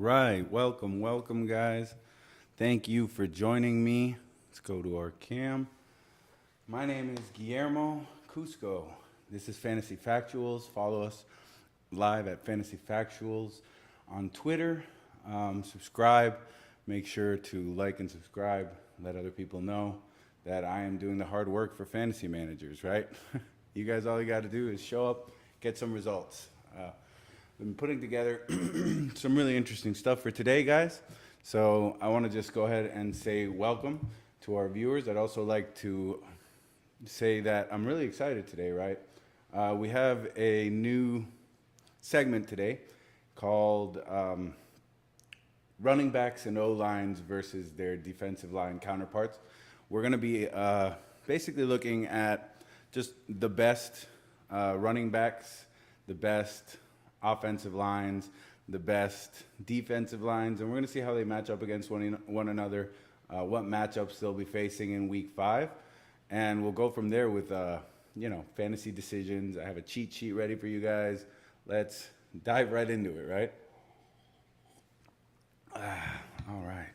right, welcome, guys. Thank you for joining me. Let's go to our cam. My name is Guillermo Cusco. This is Fantasy Factuals. Follow us live at Fantasy Factuals on Twitter. Subscribe. Make sure to like and subscribe. Let other people know that I am doing the hard work for fantasy managers, right? You guys, all you got to do is show up, get some results. Been putting together some really interesting stuff for today, guys. So I want to just go ahead and say welcome to our viewers. I'd also like to say that I'm really excited today, right? We have a new segment today called Running Backs and O-Lines versus their defensive line counterparts. We're going to be basically looking at just the best running backs, the best offensive lines, the best defensive lines, and we're going to see how they match up against one another, what matchups they'll be facing in Week 5, and we'll go from there with, fantasy decisions. I have a cheat sheet ready for you guys. Let's dive right into it, right? All right.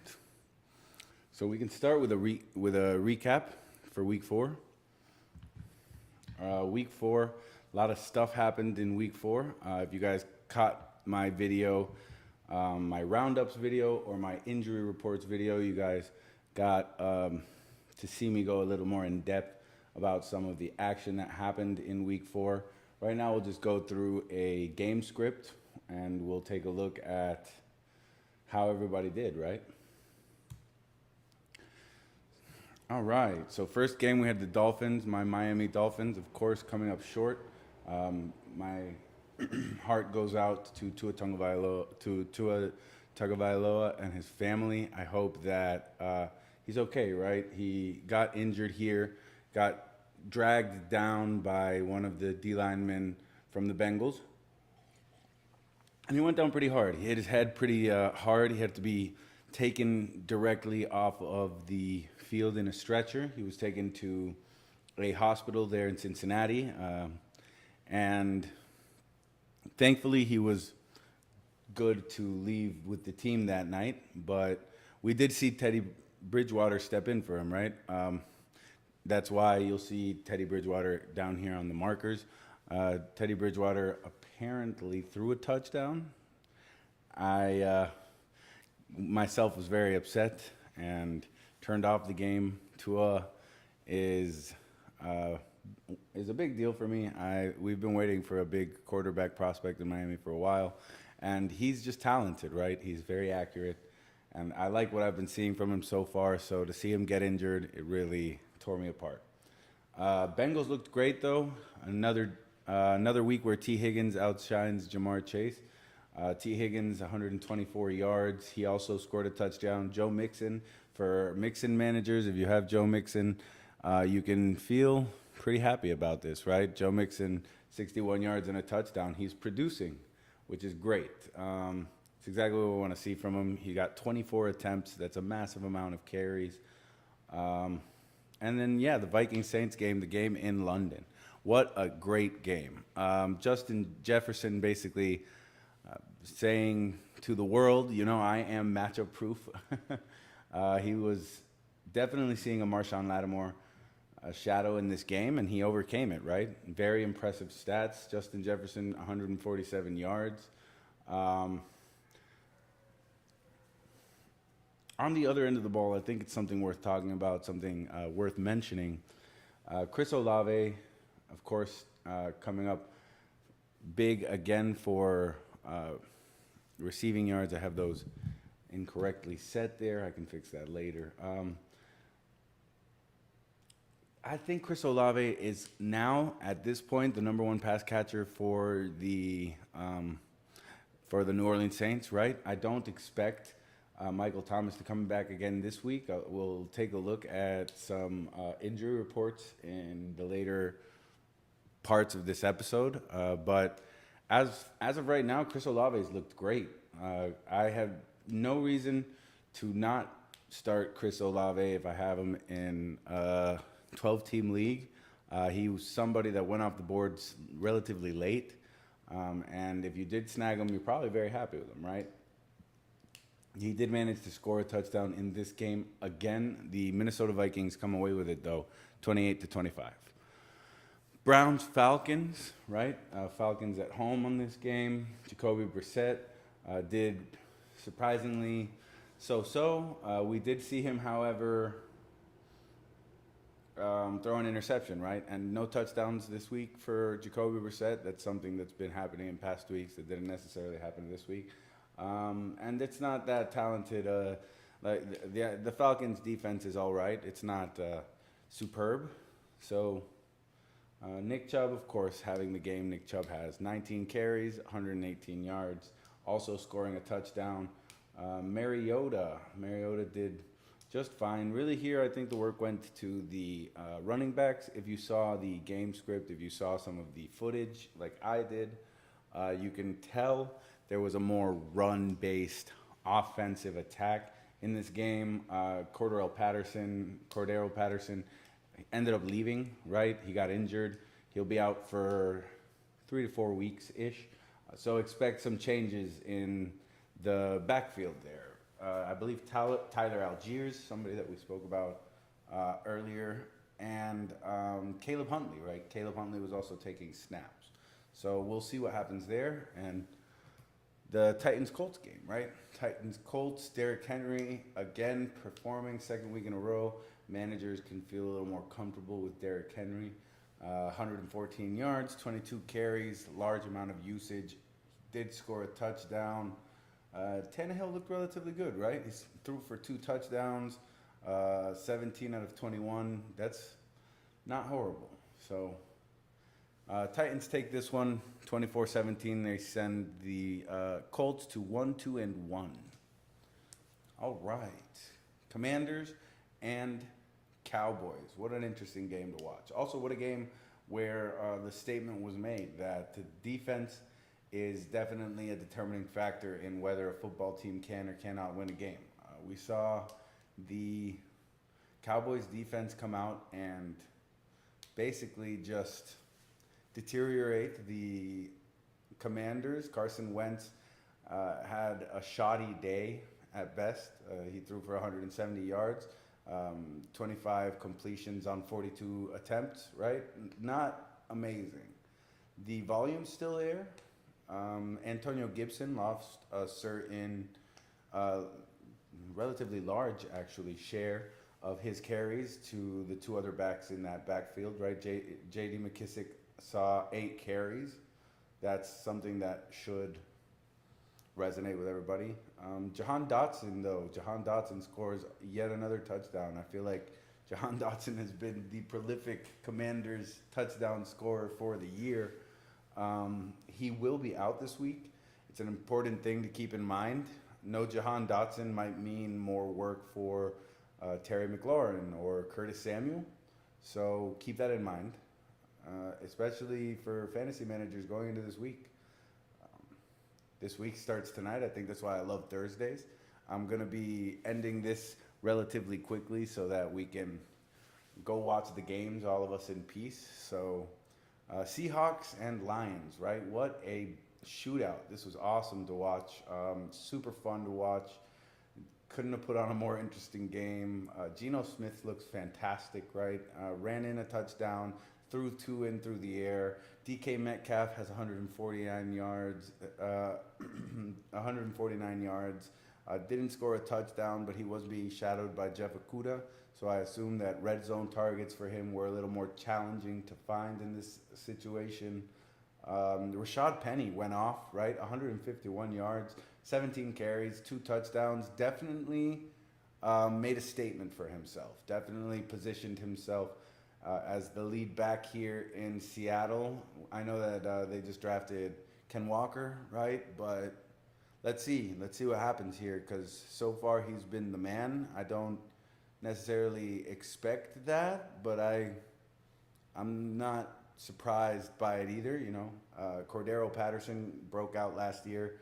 So we can start with a recap for Week 4. Week 4. A lot of stuff happened in Week 4. If you guys caught my video, my roundups video or my injury reports video, you guys got to see me go a little more in depth about some of the action that happened in Week 4. Right now, we'll just go through a game script and we'll take a look at how everybody did, right? All right, so first game we had the Dolphins, my Miami Dolphins, of course, coming up short. My heart goes out to Tua Tagovailoa and his family. I hope that he's okay, right? He got injured here, got dragged down by one of the D linemen from the Bengals. And he went down pretty hard. He hit his head pretty hard. He had to be taken directly off of the field in a stretcher. He was taken to a hospital there in Cincinnati. And thankfully, he was good to leave with the team that night. But we did see Teddy Bridgewater step in for him, right? That's why you'll see Teddy Bridgewater down here on the markers. Teddy Bridgewater apparently threw a touchdown. I myself was very upset and turned off the game. Tua is a big deal for me. We've been waiting for a big quarterback prospect in Miami for a while, and he's just talented, right? He's very accurate, and I like what I've been seeing from him so far, so to see him get injured, it really tore me apart. Bengals looked great, though. Another week where T. Higgins outshines Jamar Chase. T. Higgins, 124 yards. He also scored a touchdown. Joe Mixon, for Mixon managers, if you have Joe Mixon, you can feel pretty happy about this, right? Joe Mixon, 61 yards and a touchdown. He's producing, which is great. It's exactly what we want to see from him. He got 24 attempts. That's a massive amount of carries. And then, the Vikings-Saints game, the game in London. What a great game. Justin Jefferson basically saying to the world, I am matchup proof. He was definitely seeing a Marshawn Lattimore shadow in this game, and he overcame it, right? Very impressive stats. Justin Jefferson, 147 yards. On the other end of the ball, I think it's something worth talking about, something worth mentioning. Chris Olave, of course, coming up big again for receiving yards. I have those incorrectly set there. I can fix that later. I think Chris Olave is now, at this point, the number one pass catcher for the New Orleans Saints, right? I don't expect Michael Thomas to come back again this week. We'll take a look at some injury reports in the later parts of this episode. But as of right now, Chris Olave has looked great. I have no reason to not start Chris Olave if I have him in a 12-team league. He was somebody that went off the boards relatively late. And if you did snag him, you're probably very happy with him, right? He did manage to score a touchdown in this game. Again, the Minnesota Vikings come away with it, though, 28-25. Browns, Falcons, right? Falcons at home on this game. Jacoby Brissett did surprisingly so-so. We did see him, however, throw an interception, right? And no touchdowns this week for Jacoby Brissett. That's something that's been happening in past weeks that didn't necessarily happen this week. And it's not that talented. Like the Falcons' defense is all right. It's not superb. So Nick Chubb, of course, having the game Nick Chubb has. 19 carries, 118 yards, also scoring a touchdown. Mariota did just fine. Really here, I think the work went to the running backs. If you saw the game script, if you saw some of the footage like I did, you can tell there was a more run-based offensive attack in this game. Corduro Patterson ended up leaving, right? He got injured. He'll be out for 3 to 4 weeks-ish. So expect some changes in the backfield there. I believe Tyler Algiers, somebody that we spoke about earlier, and Caleb Huntley, right? Caleb Huntley was also taking snaps. So we'll see what happens there. And the Titans-Colts game, right? Titans-Colts, Derrick Henry, again, performing second week in a row. Managers can feel a little more comfortable with Derrick Henry. 114 yards, 22 carries, large amount of usage. Did score a touchdown. Tannehill looked relatively good, right? He threw for 2 touchdowns, 17 out of 21. That's not horrible. So Titans take this one 24-17. They send the Colts to 1-2-1. All right. Commanders and Cowboys. What an interesting game to watch. Also, what a game where the statement was made that the defense is definitely a determining factor in whether a football team can or cannot win a game. We saw the Cowboys defense come out and basically just deteriorate the Commanders. Carson Wentz had a shoddy day at best. He threw for 170 yards, 25 completions on 42 attempts, right? Not amazing. The volume's still there. Antonio Gibson lost a certain, relatively large, actually, share of his carries to the 2 other backs in that backfield, right? J.D. McKissick saw 8 carries. That's something that should resonate with everybody. Jihan Dotson scores yet another touchdown. I feel like Jihan Dotson has been the prolific Commanders touchdown scorer for the year. He will be out this week. It's an important thing to keep in mind. No Jihan Dotson might mean more work for Terry McLaurin or Curtis Samuel. So keep that in mind, especially for fantasy managers going into this week. This week starts tonight. I think that's why I love Thursdays. I'm going to be ending this relatively quickly so that we can go watch the games, all of us in peace. So Seahawks and Lions, right? What a shootout. This was awesome to watch. Super fun to watch. Couldn't have put on a more interesting game. Geno Smith looks fantastic, right? Ran in a touchdown, threw 2 in through the air. DK Metcalf has 149 yards. 149 yards. Didn't score a touchdown, but he was being shadowed by Jeff Okudah. So I assume that red zone targets for him were a little more challenging to find in this situation. Rashad Penny went off, right? 151 yards, 17 carries, 2 touchdowns. Definitely made a statement for himself. Definitely positioned himself as the lead back here in Seattle. I know that they just drafted Ken Walker, right? But let's see what happens here, because so far he's been the man. I don't necessarily expect that, but I'm not surprised by it either. You know, Corduro Patterson broke out last year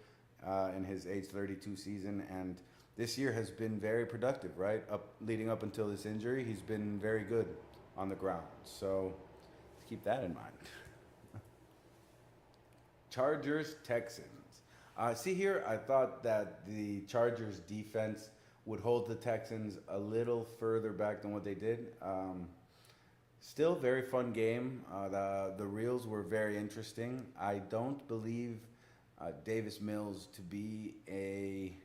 in his age 32 season, and this year has been very productive, right? Leading up until this injury, he's been very good on the ground. So keep that in mind. Chargers, Texans. See here, I thought that the Chargers defense would hold the Texans a little further back than what they did. Still, very fun game. The reels were very interesting. I don't believe Davis Mills to be a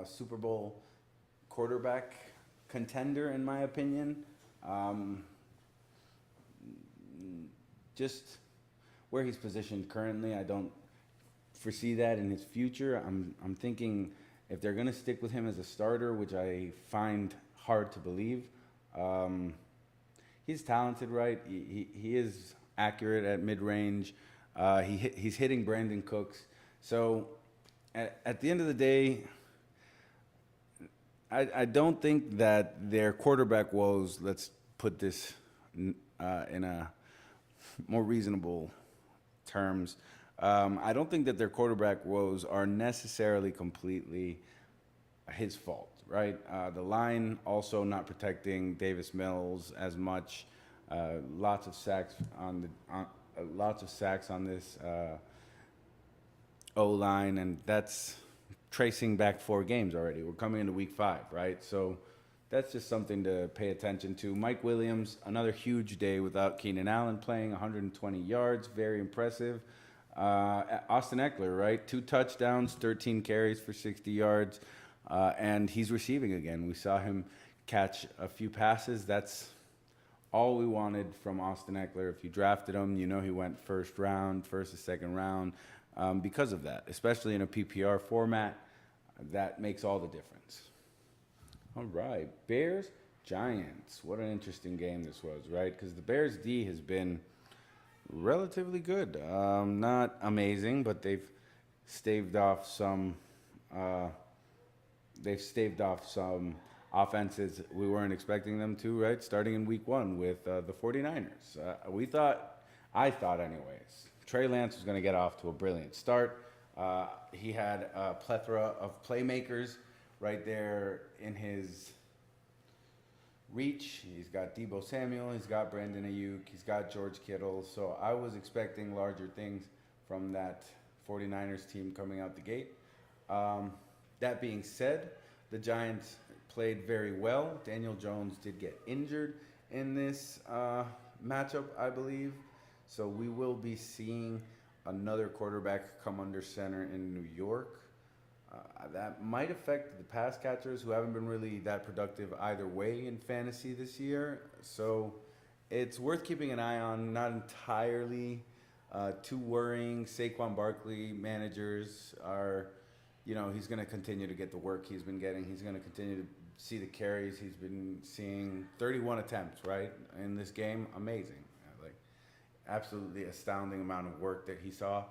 Super Bowl quarterback contender, in my opinion. Just where he's positioned currently, I don't foresee that in his future. I'm thinking if they're going to stick with him as a starter, which I find hard to believe. He's talented, right? He is accurate at mid-range. He's hitting Brandon Cooks. So at the end of the day, I don't think that their quarterback woes, let's put this in a more reasonable terms, I don't think that their quarterback woes are necessarily completely his fault, right? The line also not protecting Davis Mills as much. Lots of sacks on this O line, and that's tracing back 4 games already. We're coming into week 5, right? So that's just something to pay attention to. Mike Williams, another huge day without Keenan Allen playing, 120 yards, very impressive. Austin Eckler, right? 2 touchdowns, 13 carries for 60 yards, and he's receiving again. We saw him catch a few passes. That's all we wanted from Austin Eckler. If you drafted him, you know he went first or second round because of that, especially in a PPR format. That makes all the difference. All right, Bears, Giants. What an interesting game this was, right? Because the Bears D has been relatively good. Not amazing, but they've staved off some. Offenses we weren't expecting them to, right? Starting in week 1 with the 49ers. I thought anyways, Trey Lance was going to get off to a brilliant start. He had a plethora of playmakers right there in his reach. He's got Tebow Samuel, he's got Brandon Ayuk, he's got George Kittle. So I was expecting larger things from that 49ers team coming out the gate. That being said, the Giants played very well. Daniel Jones did get injured in this matchup, I believe. So we will be seeing another quarterback come under center in New York. That might affect the pass catchers who haven't been really that productive either way in fantasy this year. So it's worth keeping an eye on. Not entirely too worrying. Saquon Barkley managers are, he's going to continue to get the work he's been getting. He's going to continue to see the carries he's been seeing. 31 attempts, right, in this game. Amazing. Like, absolutely astounding amount of work that he saw.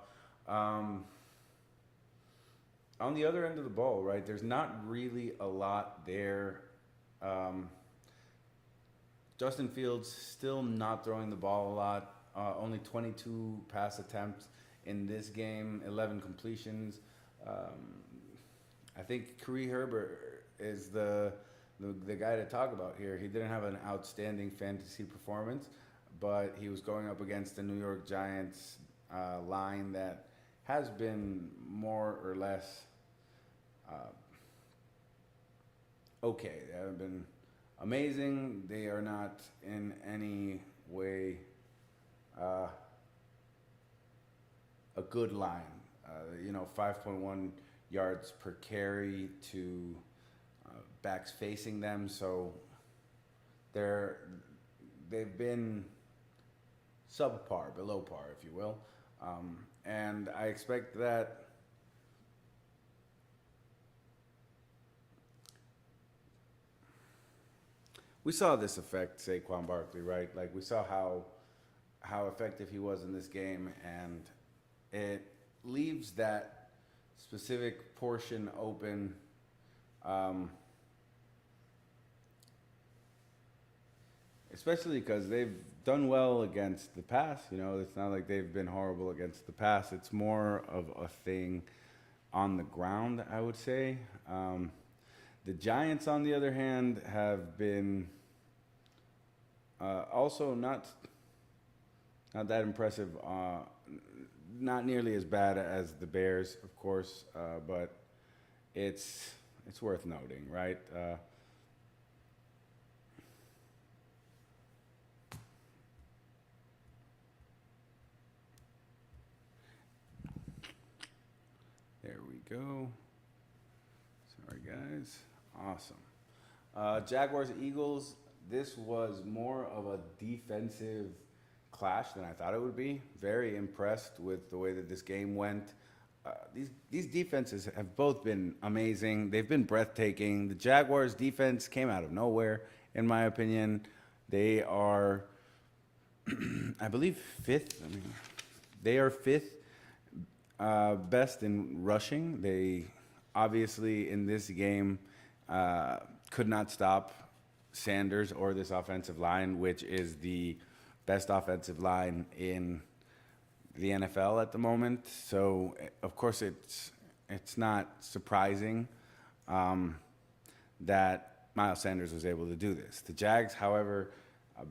On the other end of the ball, right, there's not really a lot there. Justin Fields still not throwing the ball a lot. Only 22 pass attempts in this game, 11 completions. I think Herbert is the guy to talk about here. He didn't have an outstanding fantasy performance, but he was going up against the New York Giants line that has been more or less okay. They haven't been amazing. They are not in any way a good line. 5.1 yards per carry to backs facing them. So they've been subpar, below par, if you will. And I expect that we saw this affect Saquon Barkley, right? Like, we saw how effective he was in this game, and it leaves that specific portion open. Especially because they've done well against the pass. It's not like they've been horrible against the pass. It's more of a thing on the ground, I would say. The Giants, on the other hand, have been also not not that impressive. Not nearly as bad as the Bears, of course, but it's worth noting, right? There we go. Sorry, guys. Awesome. Jaguars, Eagles. This was more of a defensive clash than I thought it would be. Very impressed with the way that this game went. These defenses have both been amazing. They've been breathtaking. The Jaguars' defense came out of nowhere, in my opinion. They are, I believe, fifth. They are fifth best in rushing. They obviously in this game could not stop Sanders or this offensive line, which is the best offensive line in the NFL at the moment. So, of course, it's not surprising that Miles Sanders was able to do this. The Jags, however,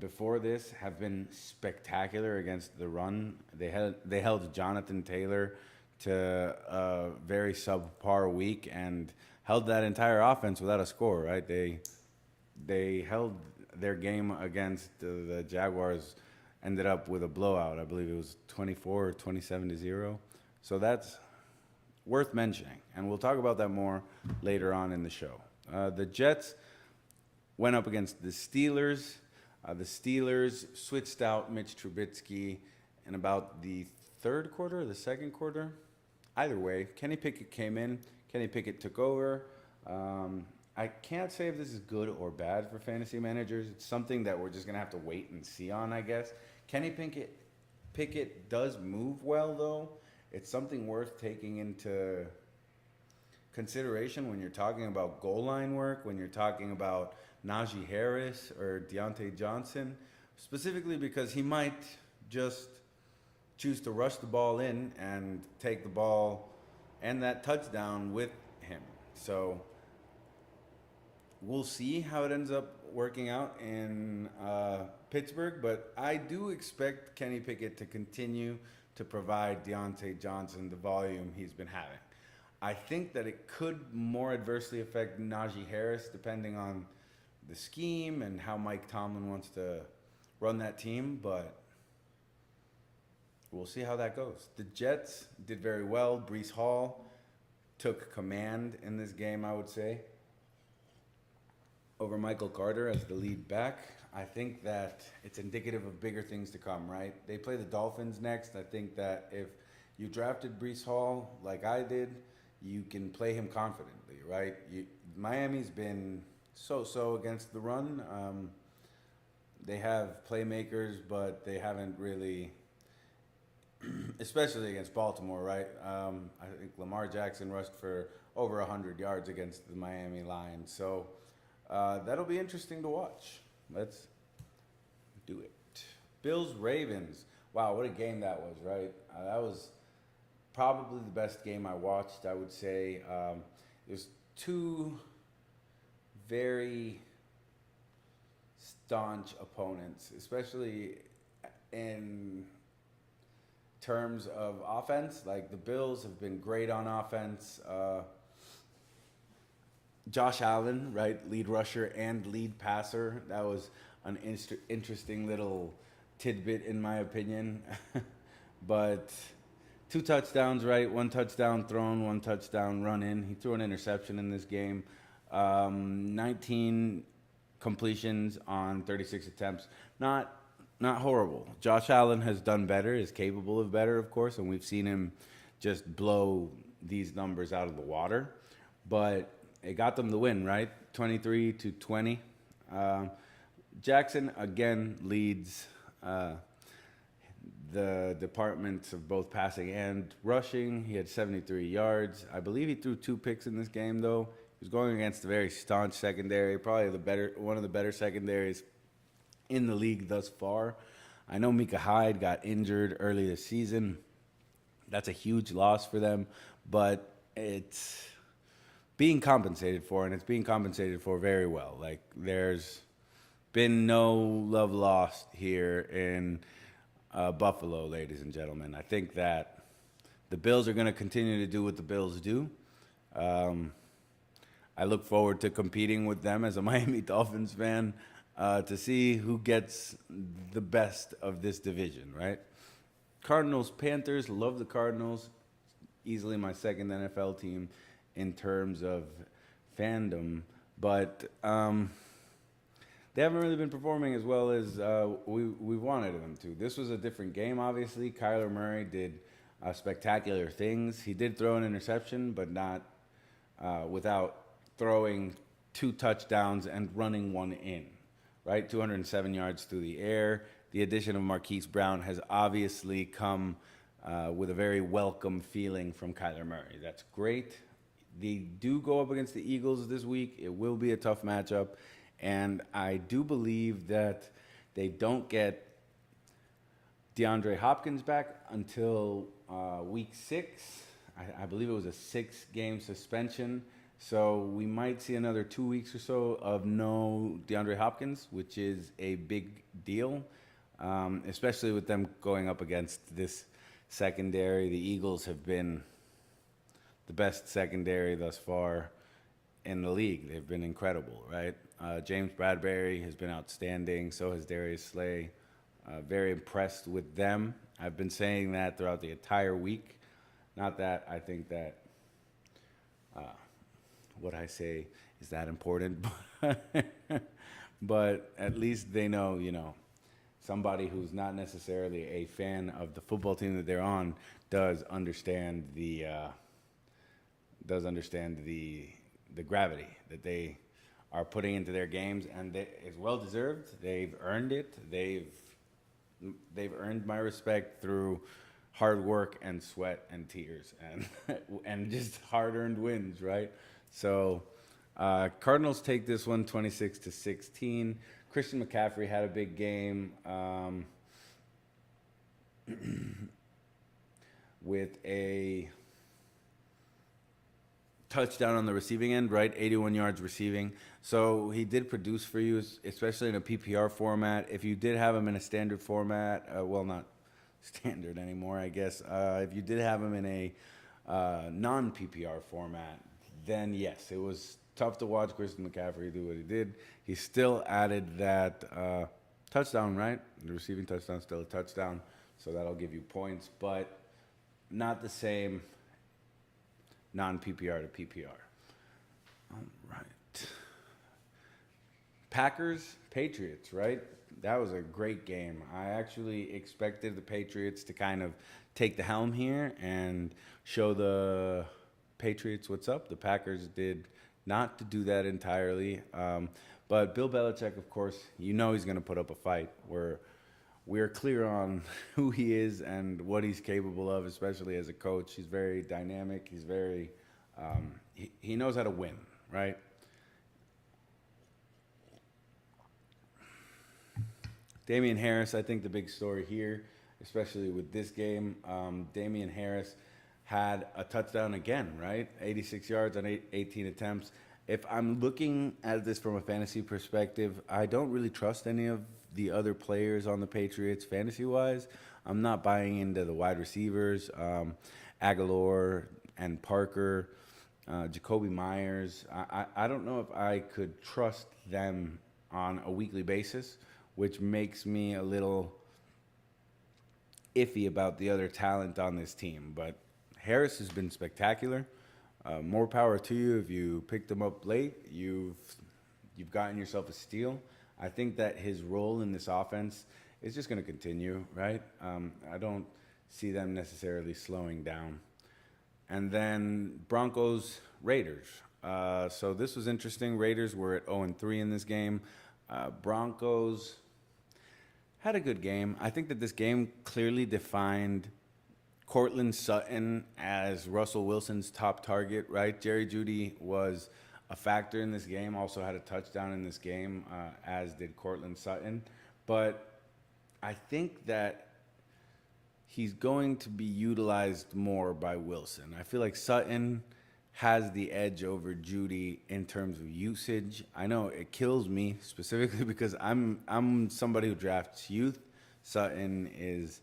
before this have been spectacular against the run. They held Jonathan Taylor to a very subpar week and held that entire offense without a score, right? They held their game against the Jaguars, ended up with a blowout. I believe it was 24 or 27-0. So that's worth mentioning, and we'll talk about that more later on in the show. The Jets went up against the Steelers. The Steelers switched out Mitch Trubisky in about the third quarter or the second quarter. Either way, Kenny Pickett came in. Kenny Pickett took over. I can't say if this is good or bad for fantasy managers. It's something that we're just going to have to wait and see on, I guess. Kenny Pickett does move well, though. It's something worth taking into consideration when you're talking about goal line work, when you're talking about Najee Harris or Deontay Johnson, specifically because he might just choose to rush the ball in and take the ball and that touchdown with him. So we'll see how it ends up working out in Pittsburgh, but I do expect Kenny Pickett to continue to provide Deontay Johnson the volume he's been having. I think that it could more adversely affect Najee Harris depending on the scheme and how Mike Tomlin wants to run that team, but we'll see how that goes. The Jets did very well. Breece Hall took command in this game, I would say, over Michael Carter as the lead back. I think that it's indicative of bigger things to come, right? They play the Dolphins next. I think that if you drafted Breece Hall like I did, you can play him confidently, right? Miami's been so-so against the run. They have playmakers, but they haven't really, especially against Baltimore, right? I think Lamar Jackson rushed for over 100 yards against the Miami Lions. So that'll be interesting to watch. Let's do it. Bills-Ravens. Wow, what a game that was, right? That was probably the best game I watched, I would say. There's two very staunch opponents, especially in terms of offense. Like, the Bills have been great on offense. Josh Allen, right, lead rusher and lead passer. That was an interesting little tidbit, in my opinion. But 2 touchdowns, right? 1 touchdown thrown, 1 touchdown run in. He threw an interception in this game. 19 completions on 36 attempts. Not horrible. Josh Allen has done better, is capable of better, of course, and we've seen him just blow these numbers out of the water. But it got them the win, right? 23-20. Jackson, again, leads the departments of both passing and rushing. He had 73 yards. I believe he threw 2 picks in this game, though. He was going against a very staunch secondary, probably one of the better secondaries in the league thus far. I know Micah Hyde got injured early this season. That's a huge loss for them, but it's being compensated for, and it's being compensated for very well. Like, there's been no love lost here in Buffalo, ladies and gentlemen. I think that the Bills are going to continue to do what the Bills do. I look forward to competing with them as a Miami Dolphins fan to see who gets the best of this division, right? Cardinals, Panthers, love the Cardinals. Easily my second NFL team in terms of fandom. But they haven't really been performing as well as we wanted them to. This was a different game, obviously. Kyler Murray did spectacular things. He did throw an interception, but not without throwing 2 touchdowns and running 1 in, right? 207 yards through the air. The addition of Marquise Brown has obviously come with a very welcome feeling from Kyler Murray. That's great. They do go up against the Eagles this week. It will be a tough matchup. And I do believe that they don't get DeAndre Hopkins back until week 6. I believe it was a 6-game suspension. So we might see another 2 weeks or so of no DeAndre Hopkins, which is a big deal, especially with them going up against this secondary. The Eagles have been the best secondary thus far in the league. They've been incredible, right? James Bradbury has been outstanding. So has Darius Slay. Very impressed with them. I've been saying that throughout the entire week. Not that I think that what I say is that important, but at least they know, somebody who's not necessarily a fan of the football team that they're on does understand the gravity that they are putting into their games, and it's well deserved. They've earned it. They've earned my respect through hard work and sweat and tears and just hard-earned wins, right? So Cardinals take this one 26-16. Christian McCaffrey had a big game with a touchdown on the receiving end, right? 81 yards receiving. So he did produce for you, especially in a PPR format. If you did have him in a standard format, not standard anymore, I guess. If you did have him in a non-PPR format, then yes, it was tough to watch Christian McCaffrey do what he did. He still added that touchdown, right? The receiving touchdown, still a touchdown, so that'll give you points, but not the same non-PPR to PPR. All right. Packers, Patriots, right? That was a great game. I actually expected the Patriots to kind of take the helm here and show the Patriots what's up. The Packers did not to do that entirely. But Bill Belichick, of course, he's going to put up a fight. We're clear on who he is and what he's capable of, especially as a coach. He's very dynamic. He's very, he knows how to win, right? Damien Harris, I think the big story here, especially with this game, Damien Harris had a touchdown again, right? 86 yards on 18 attempts. If I'm looking at this from a fantasy perspective, I don't really trust any of the other players on the Patriots fantasy-wise. I'm not buying into the wide receivers, Aguilar and Parker, Jacoby Myers. I don't know if I could trust them on a weekly basis, which makes me a little iffy about the other talent on this team. But Harris has been spectacular. More power to you. If you picked him up late, you've gotten yourself a steal. I think that his role in this offense is just going to continue, right? I don't see them necessarily slowing down. And then Broncos, Raiders. So this was interesting. Raiders were at 0-3 in this game. Broncos had a good game. I think that this game clearly defined Cortland Sutton as Russell Wilson's top target, right? Jerry Jeudy was a factor in this game, also had a touchdown in this game, as did Cortland Sutton. But I think that he's going to be utilized more by Wilson. I feel like Sutton has the edge over Jeudy in terms of usage. I know it kills me specifically because I'm somebody who drafts youth. Sutton is,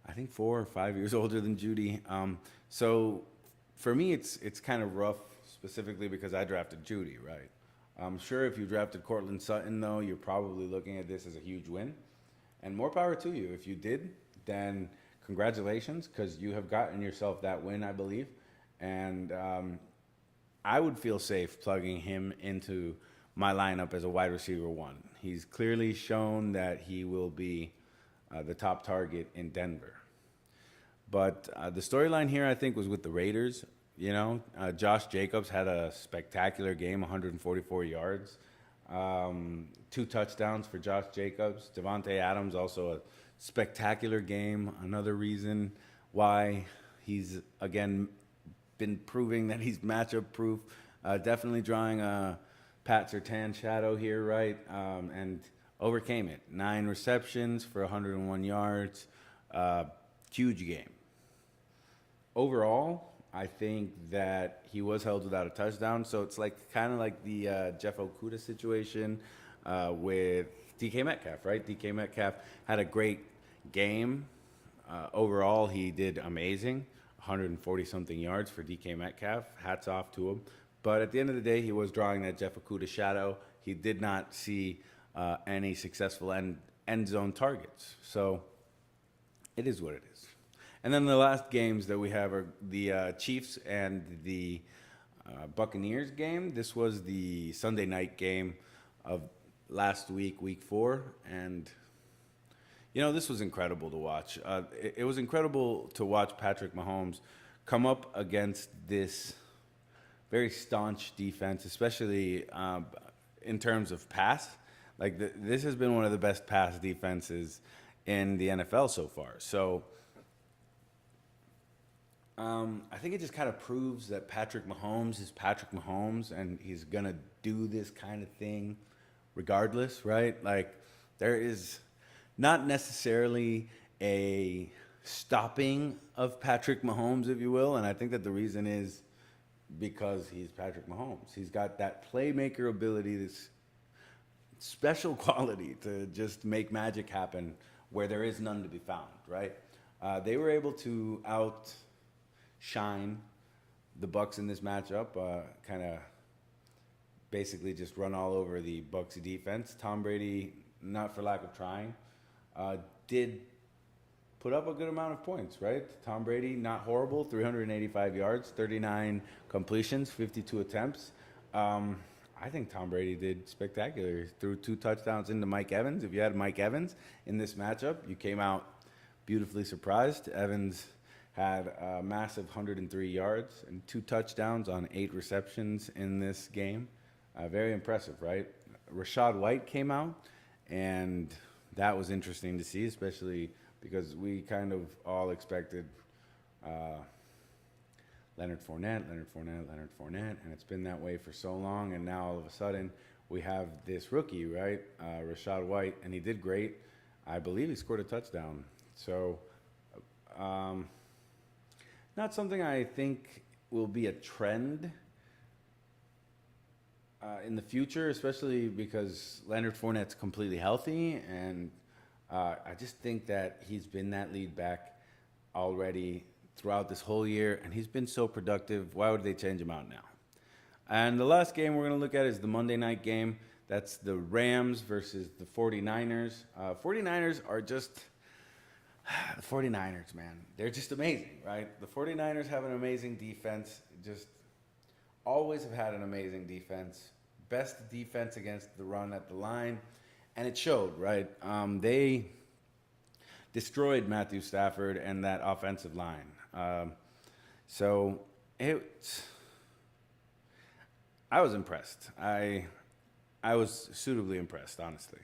I think, 4 or 5 years older than Judy. So for me, it's kind of rough, specifically because I drafted Judy, right? I'm sure if you drafted Cortland Sutton, though, you're probably looking at this as a huge win. And more power to you. If you did, then congratulations, because you have gotten yourself that win, I believe. And I would feel safe plugging him into my lineup as a wide receiver one. He's clearly shown that he will be the top target in Denver. But the storyline here, I think, was with the Raiders. Josh Jacobs had a spectacular game, 144 yards, 2 touchdowns for Josh Jacobs. Devontae Adams, also a spectacular game. Another reason why he's, again, been proving that he's matchup proof. Definitely drawing a Pat Surtain shadow here, right? And overcame it. 9 receptions for 101 yards. Huge game. Overall, I think that he was held without a touchdown. So it's kind of like the Jeff Okudah situation with DK Metcalf, right? DK Metcalf had a great game. Overall, he did amazing. 140-something yards for DK Metcalf. Hats off to him. But at the end of the day, he was drawing that Jeff Okudah shadow. He did not see any successful end zone targets. So it is what it is. And then the last games that we have are the Chiefs and the Buccaneers game. This was the Sunday night game of last week, week 4. And, this was incredible to watch. It was incredible to watch Patrick Mahomes come up against this very staunch defense, especially in terms of pass. This has been one of the best pass defenses in the NFL so far. So I think it just kind of proves that Patrick Mahomes is Patrick Mahomes, and he's going to do this kind of thing regardless, right? There is not necessarily a stopping of Patrick Mahomes, if you will, and I think that the reason is because he's Patrick Mahomes. He's got that playmaker ability, this special quality to just make magic happen where there is none to be found, right? They were able to outshine the Bucs in this matchup, kind of basically just run all over the Bucs defense. Tom Brady, not for lack of trying, did put up a good amount of points, right? Tom Brady, not horrible, 385 yards, 39 completions, 52 attempts. I think Tom Brady did spectacular. He threw 2 touchdowns into Mike Evans. If you had Mike Evans in this matchup, you came out beautifully surprised. Evans had a massive 103 yards and 2 touchdowns on 8 receptions in this game. Very impressive, right? Rashad White came out, and that was interesting to see, especially because we kind of all expected Leonard Fournette, and it's been that way for so long, and now all of a sudden we have this rookie, right, Rashad White, and he did great. I believe he scored a touchdown. So not something I think will be a trend in the future, especially because Leonard Fournette's completely healthy, and I just think that he's been that lead back already throughout this whole year, and he's been so productive. Why would they change him out now? And the last game we're going to look at is the Monday night game. That's the Rams versus the 49ers. 49ers are just the 49ers, man. They're just amazing, right? The 49ers have an amazing defense. Just always have had an amazing defense. Best defense against the run at the line. And it showed, right? They destroyed Matthew Stafford and that offensive line. So I was impressed. I was suitably impressed, honestly.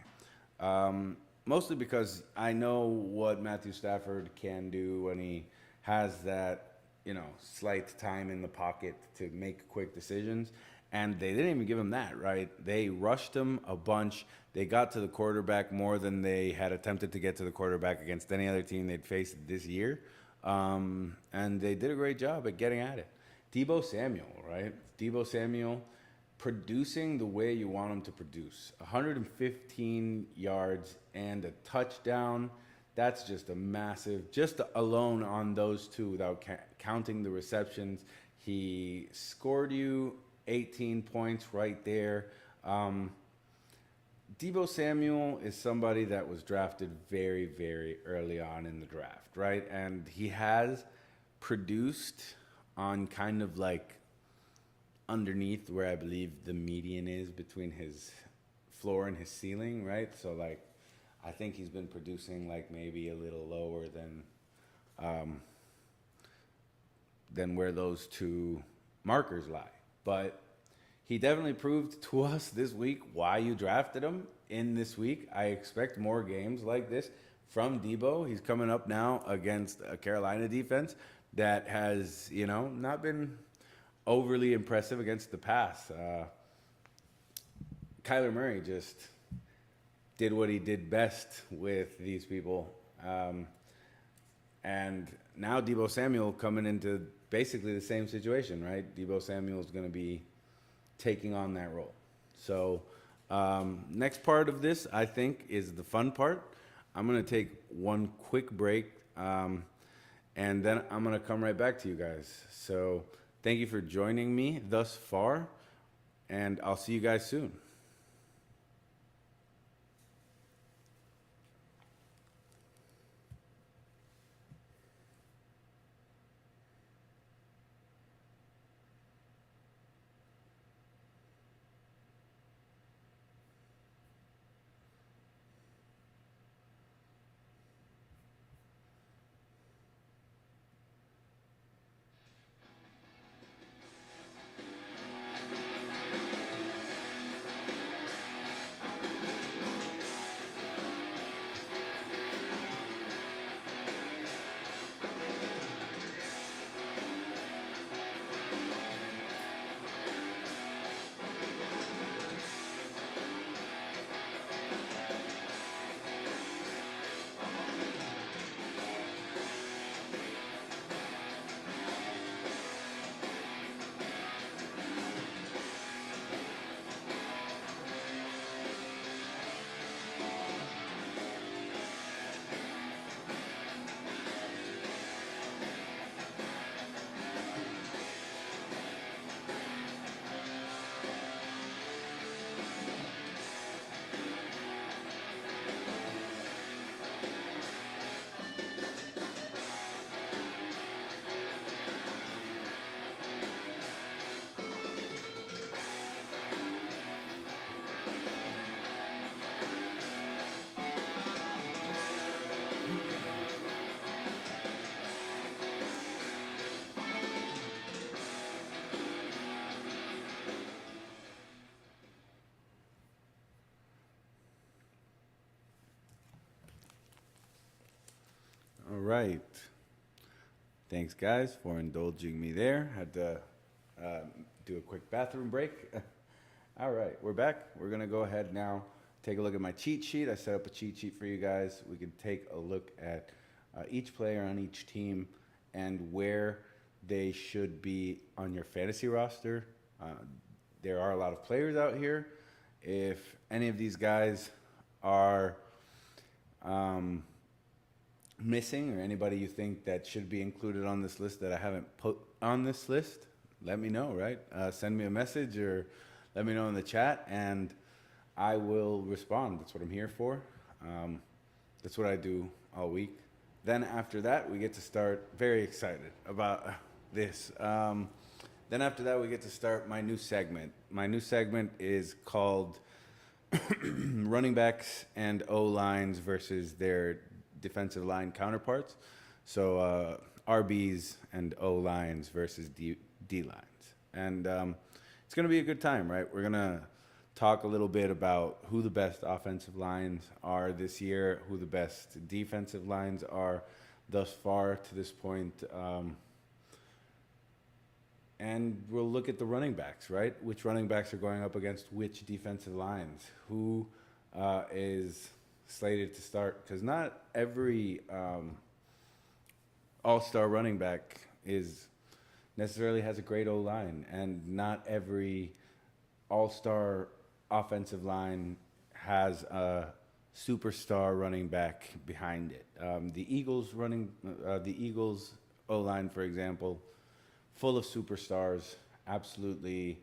Mostly because I know what Matthew Stafford can do when he has that, slight time in the pocket to make quick decisions. And they didn't even give him that, right? They rushed him a bunch. They got to the quarterback more than they had attempted to get to the quarterback against any other team they'd faced this year. And they did a great job at getting at it. Tebow Samuel, right? Tebow Samuel producing the way you want him to produce. 115 yards and a touchdown. That's just a massive, just alone on those two without counting the receptions. He scored you 18 points right there. Tebow Samuel is somebody that was drafted very, very early on in the draft, right? And he has produced on kind of like underneath where I believe the median is between his floor and his ceiling, right? So like, I think he's been producing like maybe a little lower than where those two markers lie. But he definitely proved to us this week why you drafted him in this week. I expect more games like this from Debo. He's coming up now against a Carolina defense that has, not been overly impressive against the pass. Kyler Murray just did what he did best with these people. And now Tebow Samuel coming into basically the same situation, right? Tebow Samuel is going to be taking on that role. So next part of this, I think, is the fun part. I'm going to take one quick break, and then I'm going to come right back to you guys. So thank you for joining me thus far, and I'll see you guys soon. All right. Thanks, guys, for indulging me there. Had to do a quick bathroom break. All right, we're back. We're going to go ahead now, take a look at my cheat sheet. I set up a cheat sheet for you guys. We can take a look at each player on each team and where they should be on your fantasy roster. There are a lot of players out here. If any of these guys are missing, or anybody you think that should be included on this list that I haven't put on this list, let me know, right? Send me a message or let me know in the chat, and I will respond. That's what I'm here for. That's what I do all week. Then after that, we get to start, very excited about this. Then after that, we get to start my new segment. My new segment is called Running Backs and O-Lines versus their defensive line counterparts. So RBs and O-Lines versus D-Lines. And it's going to be a good time, right? We're going to talk a little bit about who the best offensive lines are this year, who the best defensive lines are thus far to this point. And we'll look at the running backs, right? Which running backs are going up against which defensive lines? Who is slated to start? Because not every all-star running back necessarily has a great O-line, and not every all-star offensive line has a superstar running back behind it. The Eagles O line, for example, full of superstars. Absolutely,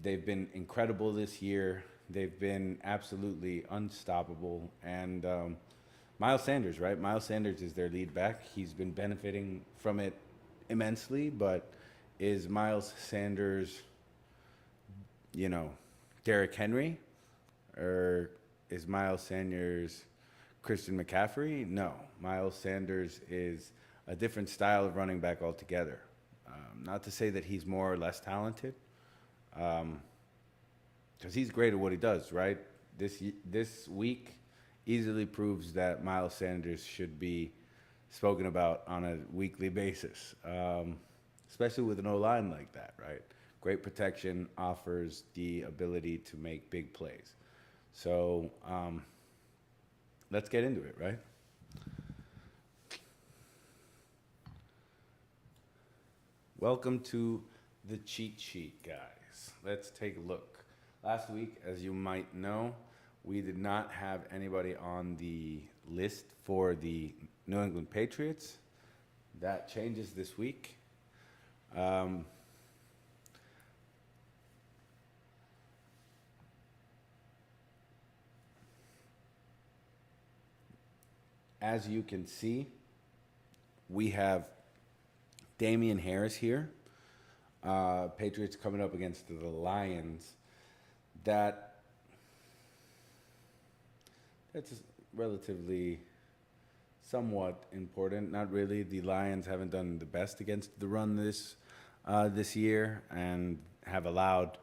they've been incredible this year. They've been absolutely unstoppable. And Miles Sanders, right? Miles Sanders is their lead back. He's been benefiting from it immensely, but is Miles Sanders, Derrick Henry? Or is Miles Sanders Christian McCaffrey? No. Miles Sanders is a different style of running back altogether. Not to say that he's more or less talented, because he's great at what he does, right? This week easily proves that Miles Sanders should be spoken about on a weekly basis, especially with an O-line like that, right? Great protection, offers the ability to make big plays. So let's get into it, right? Welcome to the cheat sheet, guys. Let's take a look. Last week, as you might know, we did not have anybody on the list for the New England Patriots. That changes this week. As you can see, we have Damien Harris here. Patriots coming up against the Lions. That's relatively somewhat important. Not really. The Lions haven't done the best against the run this year and have allowed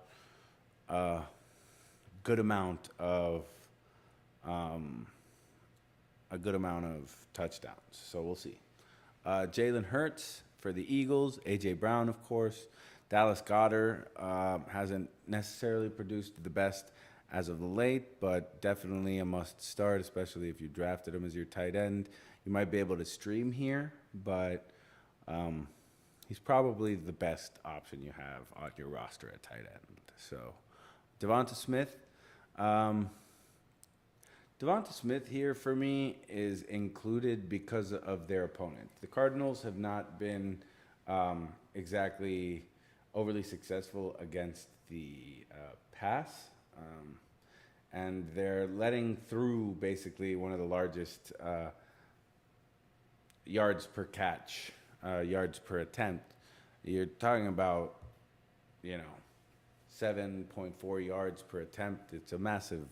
a good amount of touchdowns. So we'll see. Jalen Hurts for the Eagles. A.J. Brown, of course. Dallas Goedert hasn't necessarily produced the best as of late, but definitely a must start, especially if you drafted him as your tight end. You might be able to stream here, but he's probably the best option you have on your roster at tight end. So Devonta Smith. Devonta Smith here for me is included because of their opponent. The Cardinals have not been exactly overly successful against the pass, and they're letting through basically one of the largest yards per catch, yards per attempt. You're talking about, 7.4 yards per attempt. It's a massive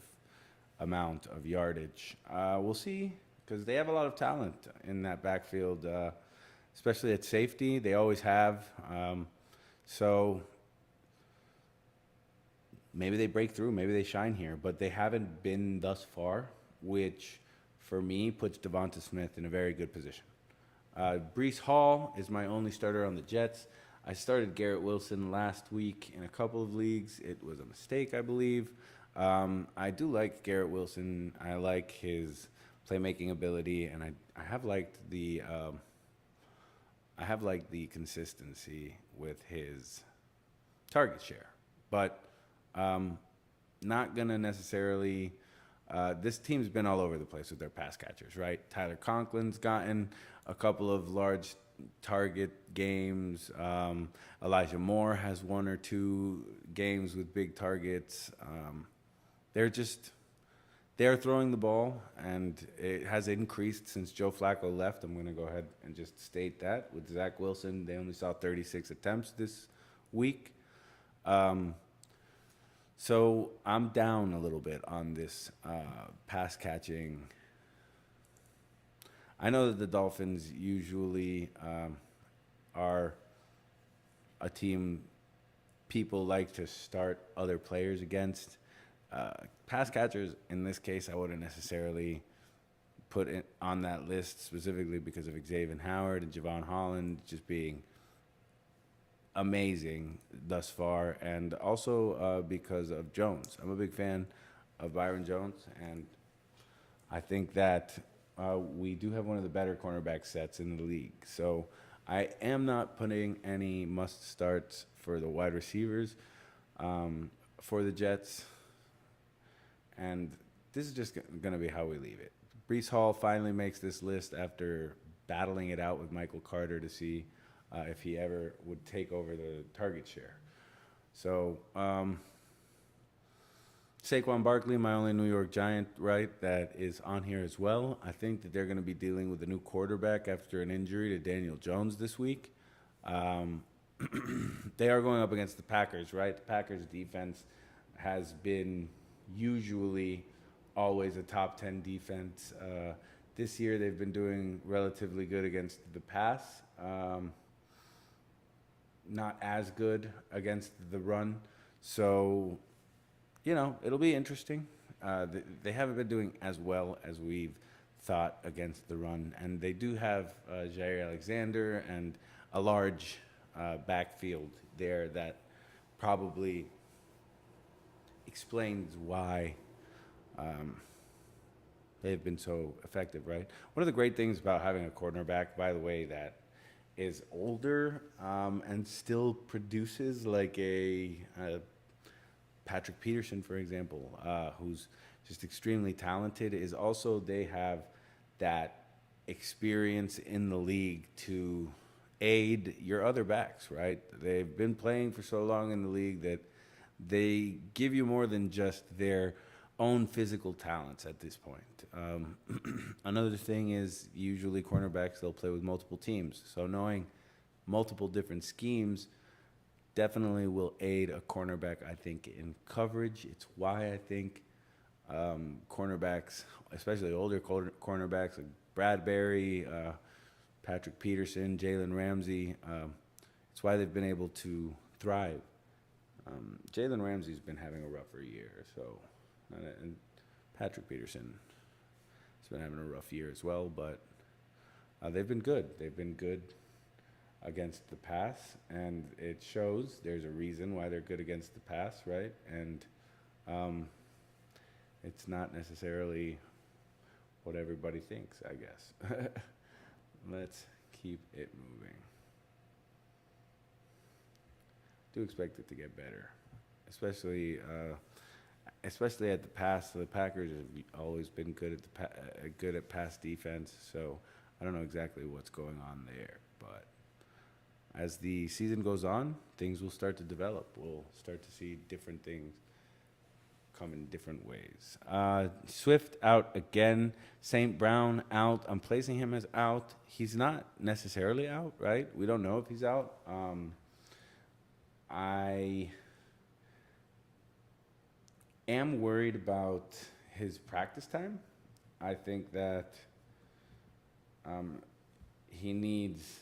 amount of yardage. We'll see, because they have a lot of talent in that backfield, especially at safety. They always have. So maybe they break through, maybe they shine here, but they haven't been thus far, which for me puts Devonta Smith in a very good position. Breece Hall is my only starter on the Jets. I started Garrett Wilson last week in a couple of leagues. It was a mistake, I believe. I do like Garrett Wilson. I like his playmaking ability, and I have liked the consistency with his target share, but not gonna necessarily. This team's been all over the place with their pass catchers, right? Tyler Conklin's gotten a couple of large target games. Elijah Moore has one or two games with big targets. They're throwing the ball, and it has increased since Joe Flacco left. I'm going to go ahead and just state that. With Zach Wilson, they only saw 36 attempts this week. So I'm down a little bit on this pass catching. I know that the Dolphins usually are a team people like to start other players against. Pass catchers, in this case, I wouldn't necessarily put it on that list specifically because of Xavier Howard and Javon Holland just being amazing thus far, and also because of Jones. I'm a big fan of Byron Jones, and I think that we do have one of the better cornerback sets in the league. So I am not putting any must starts for the wide receivers for the Jets. And this is just going to be how we leave it. Breece Hall finally makes this list after battling it out with Michael Carter to see if he ever would take over the target share. So, Saquon Barkley, my only New York Giant, right, that is on here as well. I think that they're going to be dealing with a new quarterback after an injury to Daniel Jones this week. They are going up against the Packers, right? The Packers' defense has been usually always a top 10 defense. This year they've been doing relatively good against the pass. Not as good against the run. So, it'll be interesting. They haven't been doing as well as we've thought against the run. And they do have Jair Alexander and a large backfield there that probably explains why they've been so effective, right? One of the great things about having a cornerback, by the way, that is older and still produces like a Patrick Peterson, for example, who's just extremely talented, is also they have that experience in the league to aid your other backs, right? They've been playing for so long in the league that they give you more than just their own physical talents at this point. Another thing is usually cornerbacks, they'll play with multiple teams. So knowing multiple different schemes definitely will aid a cornerback, I think, in coverage. It's why I think cornerbacks, especially older cornerbacks like Bradbury, Patrick Peterson, Jalen Ramsey, it's why they've been able to thrive. Jalen Ramsey's been having a rougher year, so, and Patrick Peterson has been having a rough year as well, but they've been good. They've been good against the pass, and it shows. There's a reason why they're good against the pass, right? And it's not necessarily what everybody thinks, I guess. Let's keep it moving. Do expect it to get better, especially at the pass. The Packers have always been good at pass defense, so I don't know exactly what's going on there, but as the season goes on, things will start to develop. We'll start to see different things come in different ways. Swift out again. St. Brown out. I'm placing him as out. He's not necessarily out, right? We don't know if he's out. I am worried about his practice time. I think that he needs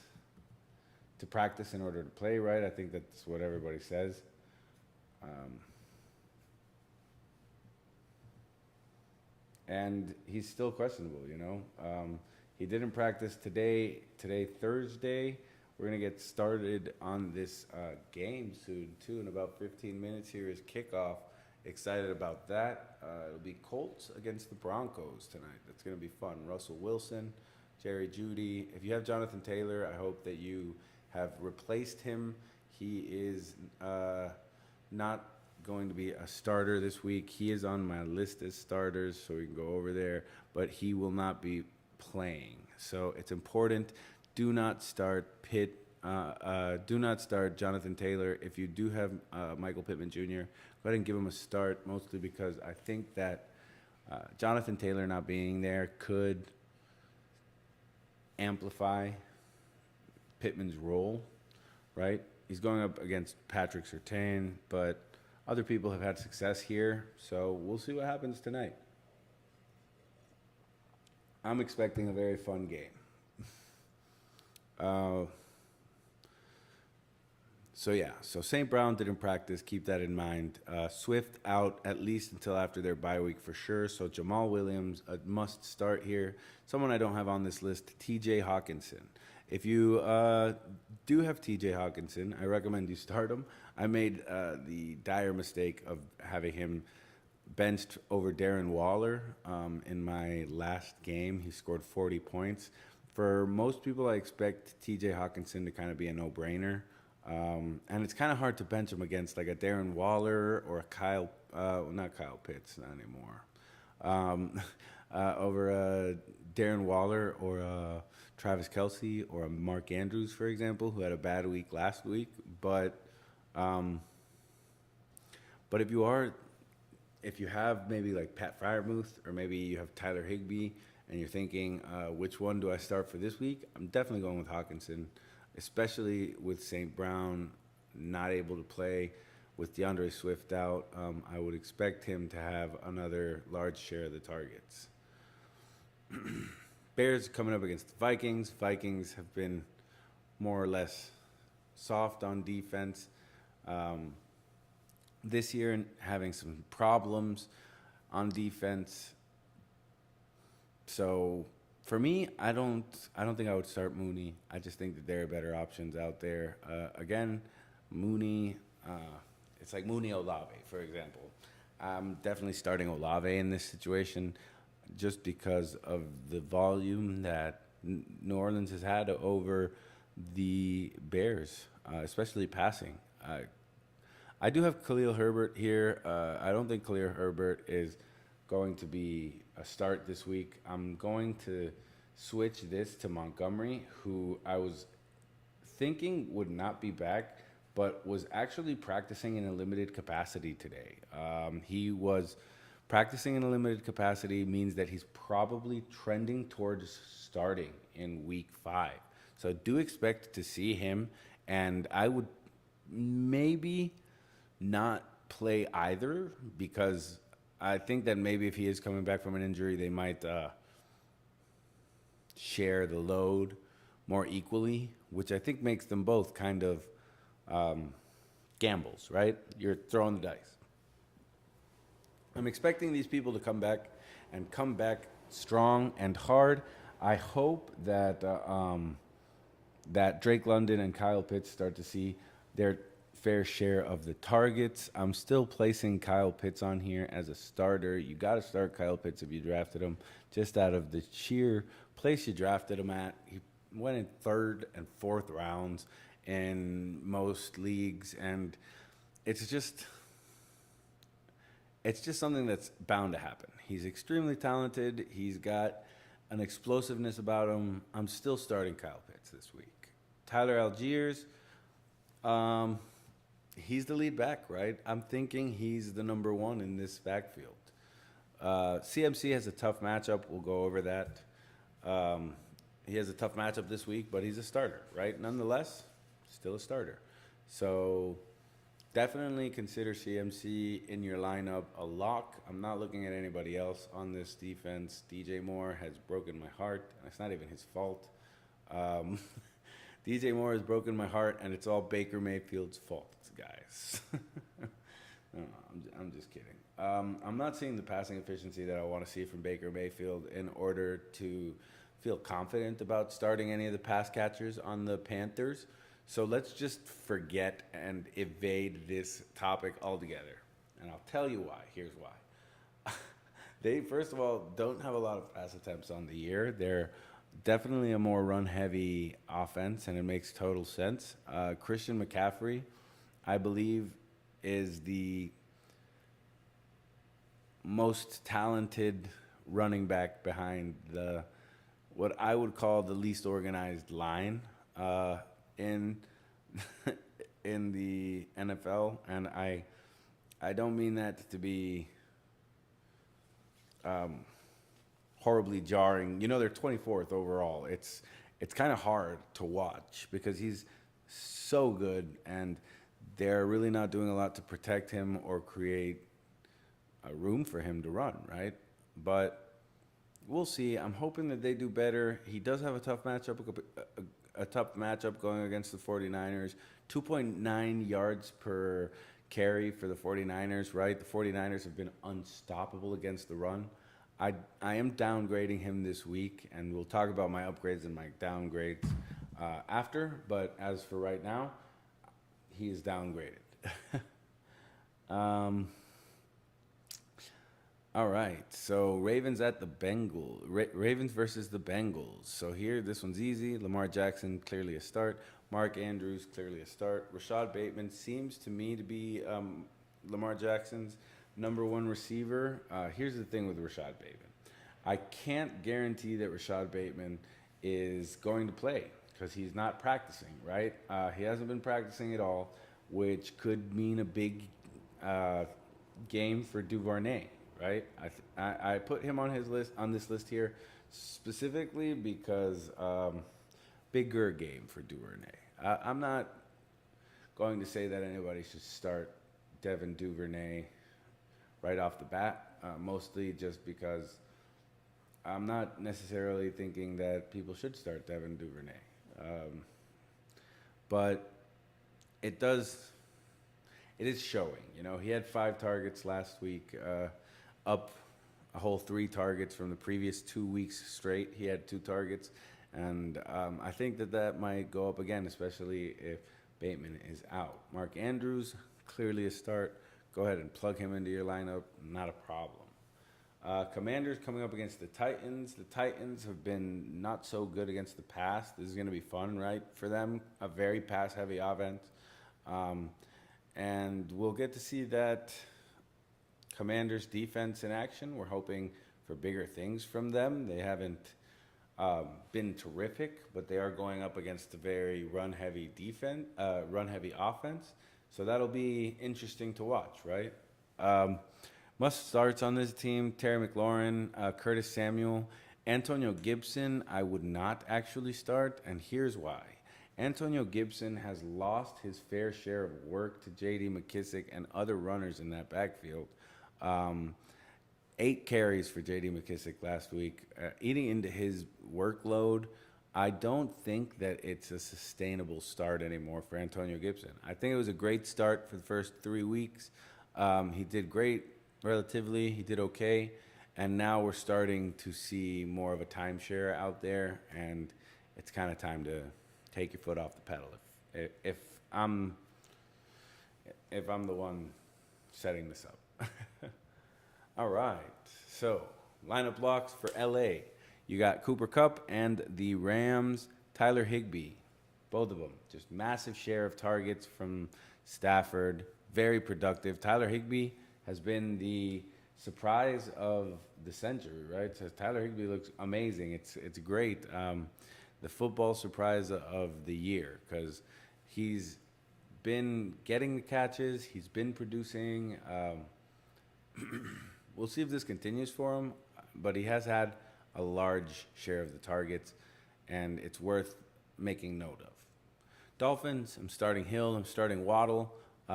to practice in order to play, right? I think that's what everybody says. And he's still questionable, He didn't practice today, Thursday. We're going to get started on this game soon, too. In about 15 minutes, here is kickoff. Excited about that. It'll be Colts against the Broncos tonight. That's going to be fun. Russell Wilson, Jerry Jeudy. If you have Jonathan Taylor, I hope that you have replaced him. He is not going to be a starter this week. He is on my list as starters, so we can go over there, but he will not be playing. So it's important. Do not start do not start Jonathan Taylor. If you do have Michael Pittman Jr., go ahead and give him a start, mostly because I think that Jonathan Taylor not being there could amplify Pittman's role, right? He's going up against Patrick Surtain, but other people have had success here, so we'll see what happens tonight. I'm expecting a very fun game. So St. Brown didn't practice. Keep that in mind. Swift out at least until after their bye week for sure. So Jamal Williams, a must start here. Someone I don't have on this list, T.J. Hawkinson. If you do have T.J. Hawkinson, I recommend you start him. I made the dire mistake of having him benched over Darren Waller in my last game. He scored 40 points. For most people, I expect T.J. Hawkinson to kind of be a no-brainer. And it's kind of hard to bench him against like a Darren Waller or a not Kyle Pitts, not anymore. over Darren Waller or Travis Kelce or Mark Andrews, for example, who had a bad week last week. Um, but if you have maybe like Pat Freiermuth or maybe you have Tyler Higbee and you're thinking, which one do I start for this week? I'm definitely going with Hawkinson, especially with St. Brown not able to play, with DeAndre Swift out. I would expect him to have another large share of the targets. Bears coming up against the Vikings. Vikings have been more or less soft on defense this year and having some problems on defense. So for me, I don't think I would start Mooney. I just think that there are better options out there. Again, Mooney, it's like Mooney Olave, for example. I'm definitely starting Olave in this situation just because of the volume that New Orleans has had over the Bears, especially passing. I do have Khalil Herbert here. I don't think Khalil Herbert is going to be a start this week. I'm going to switch this to Montgomery, who I was thinking would not be back, but was actually practicing in a limited capacity today. He was practicing in a limited capacity means that he's probably trending towards starting in week 5. So do expect to see him, and I would maybe not play either because I think that maybe if he is coming back from an injury, they might share the load more equally, which I think makes them both kind of gambles, right? You're throwing the dice. I'm expecting these people to come back and come back strong and hard. I hope that that Drake London and Kyle Pitts start to see their fair share of the targets. I'm still placing Kyle Pitts on here as a starter. You got to start Kyle Pitts if you drafted him, just out of the sheer place you drafted him at. He went in 3rd and 4th rounds in most leagues, and it's just something that's bound to happen. He's extremely talented. He's got an explosiveness about him. I'm still starting Kyle Pitts this week. Tyler Algiers, he's the lead back, right? I'm thinking he's the number 1 in this backfield. CMC has a tough matchup. We'll go over that. He has a tough matchup this week, but he's a starter, right? Nonetheless, still a starter. So definitely consider CMC in your lineup a lock. I'm not looking at anybody else on this defense. DJ Moore has broken my heart. It's not even his fault. DJ Moore has broken my heart, and it's all Baker Mayfield's fault, guys. No, I'm just kidding. I'm not seeing the passing efficiency that I want to see from Baker Mayfield in order to feel confident about starting any of the pass catchers on the Panthers. So let's just forget and evade this topic altogether. And I'll tell you why. Here's why. They, first of all, don't have a lot of pass attempts on the year. They're definitely a more run-heavy offense, and it makes total sense. Christian McCaffrey, I believe, is the most talented running back behind what I would call the least organized line in the NFL, and I don't mean that to be horribly jarring. You know, they're 24th overall. It's kind of hard to watch because he's so good, and they're really not doing a lot to protect him or create a room for him to run, right? But we'll see. I'm hoping that they do better. He does have a tough matchup going against the 49ers. 2.9 yards per carry for the 49ers, right? The 49ers have been unstoppable against the run. I am downgrading him this week, and we'll talk about my upgrades and my downgrades after. But as for right now, he is downgraded. All right, so Ravens at the Bengals. Ravens versus the Bengals. So here, this one's easy. Lamar Jackson, clearly a start. Mark Andrews, clearly a start. Rashad Bateman seems to me to be Lamar Jackson's number one receiver. Here's the thing with Rashad Bateman. I can't guarantee that Rashad Bateman is going to play because he's not practicing, right? He hasn't been practicing at all, which could mean a big game for Duvernay, right? I put him on this list here specifically because bigger game for Duvernay. I'm not going to say that anybody should start Devin Duvernay right off the bat, mostly just because I'm not necessarily thinking that people should start Devin Duvernay. But it is showing. You know, he had 5 targets last week, up a whole 3 targets from the previous 2 weeks straight. He had 2 targets. And I think that might go up again, especially if Bateman is out. Mark Andrews, clearly a start. Go ahead and plug him into your lineup. Not a problem. Commanders coming up against the Titans. The Titans have been not so good against the pass. This is going to be fun, right, for them. A very pass-heavy offense. And we'll get to see that Commanders defense in action. We're hoping for bigger things from them. They haven't been terrific, but they are going up against a very run-heavy offense. So that'll be interesting to watch, right? Must starts on this team: Terry McLaurin, Curtis Samuel, Antonio Gibson. I would not actually start, and here's why. Antonio Gibson has lost his fair share of work to J.D. McKissic and other runners in that backfield. 8 carries for J.D. McKissic last week, eating into his workload. I don't think that it's a sustainable start anymore for Antonio Gibson. I think it was a great start for the first 3 weeks. He did great relatively. He did okay. And now we're starting to see more of a timeshare out there, and it's kind of time to take your foot off the pedal if I'm the one setting this up. All right. So, lineup blocks for LA. You got Cooper Kupp and the Rams, Tyler Higbee. Both of them. Just massive share of targets from Stafford. Very productive. Tyler Higbee has been the surprise of the century, right? So Tyler Higbee looks amazing. It's great. The football surprise of the year, because he's been getting the catches. He's been producing. We'll see if this continues for him, but he has had a large share of the targets, and it's worth making note of. Dolphins, I'm starting Hill, I'm starting Waddle.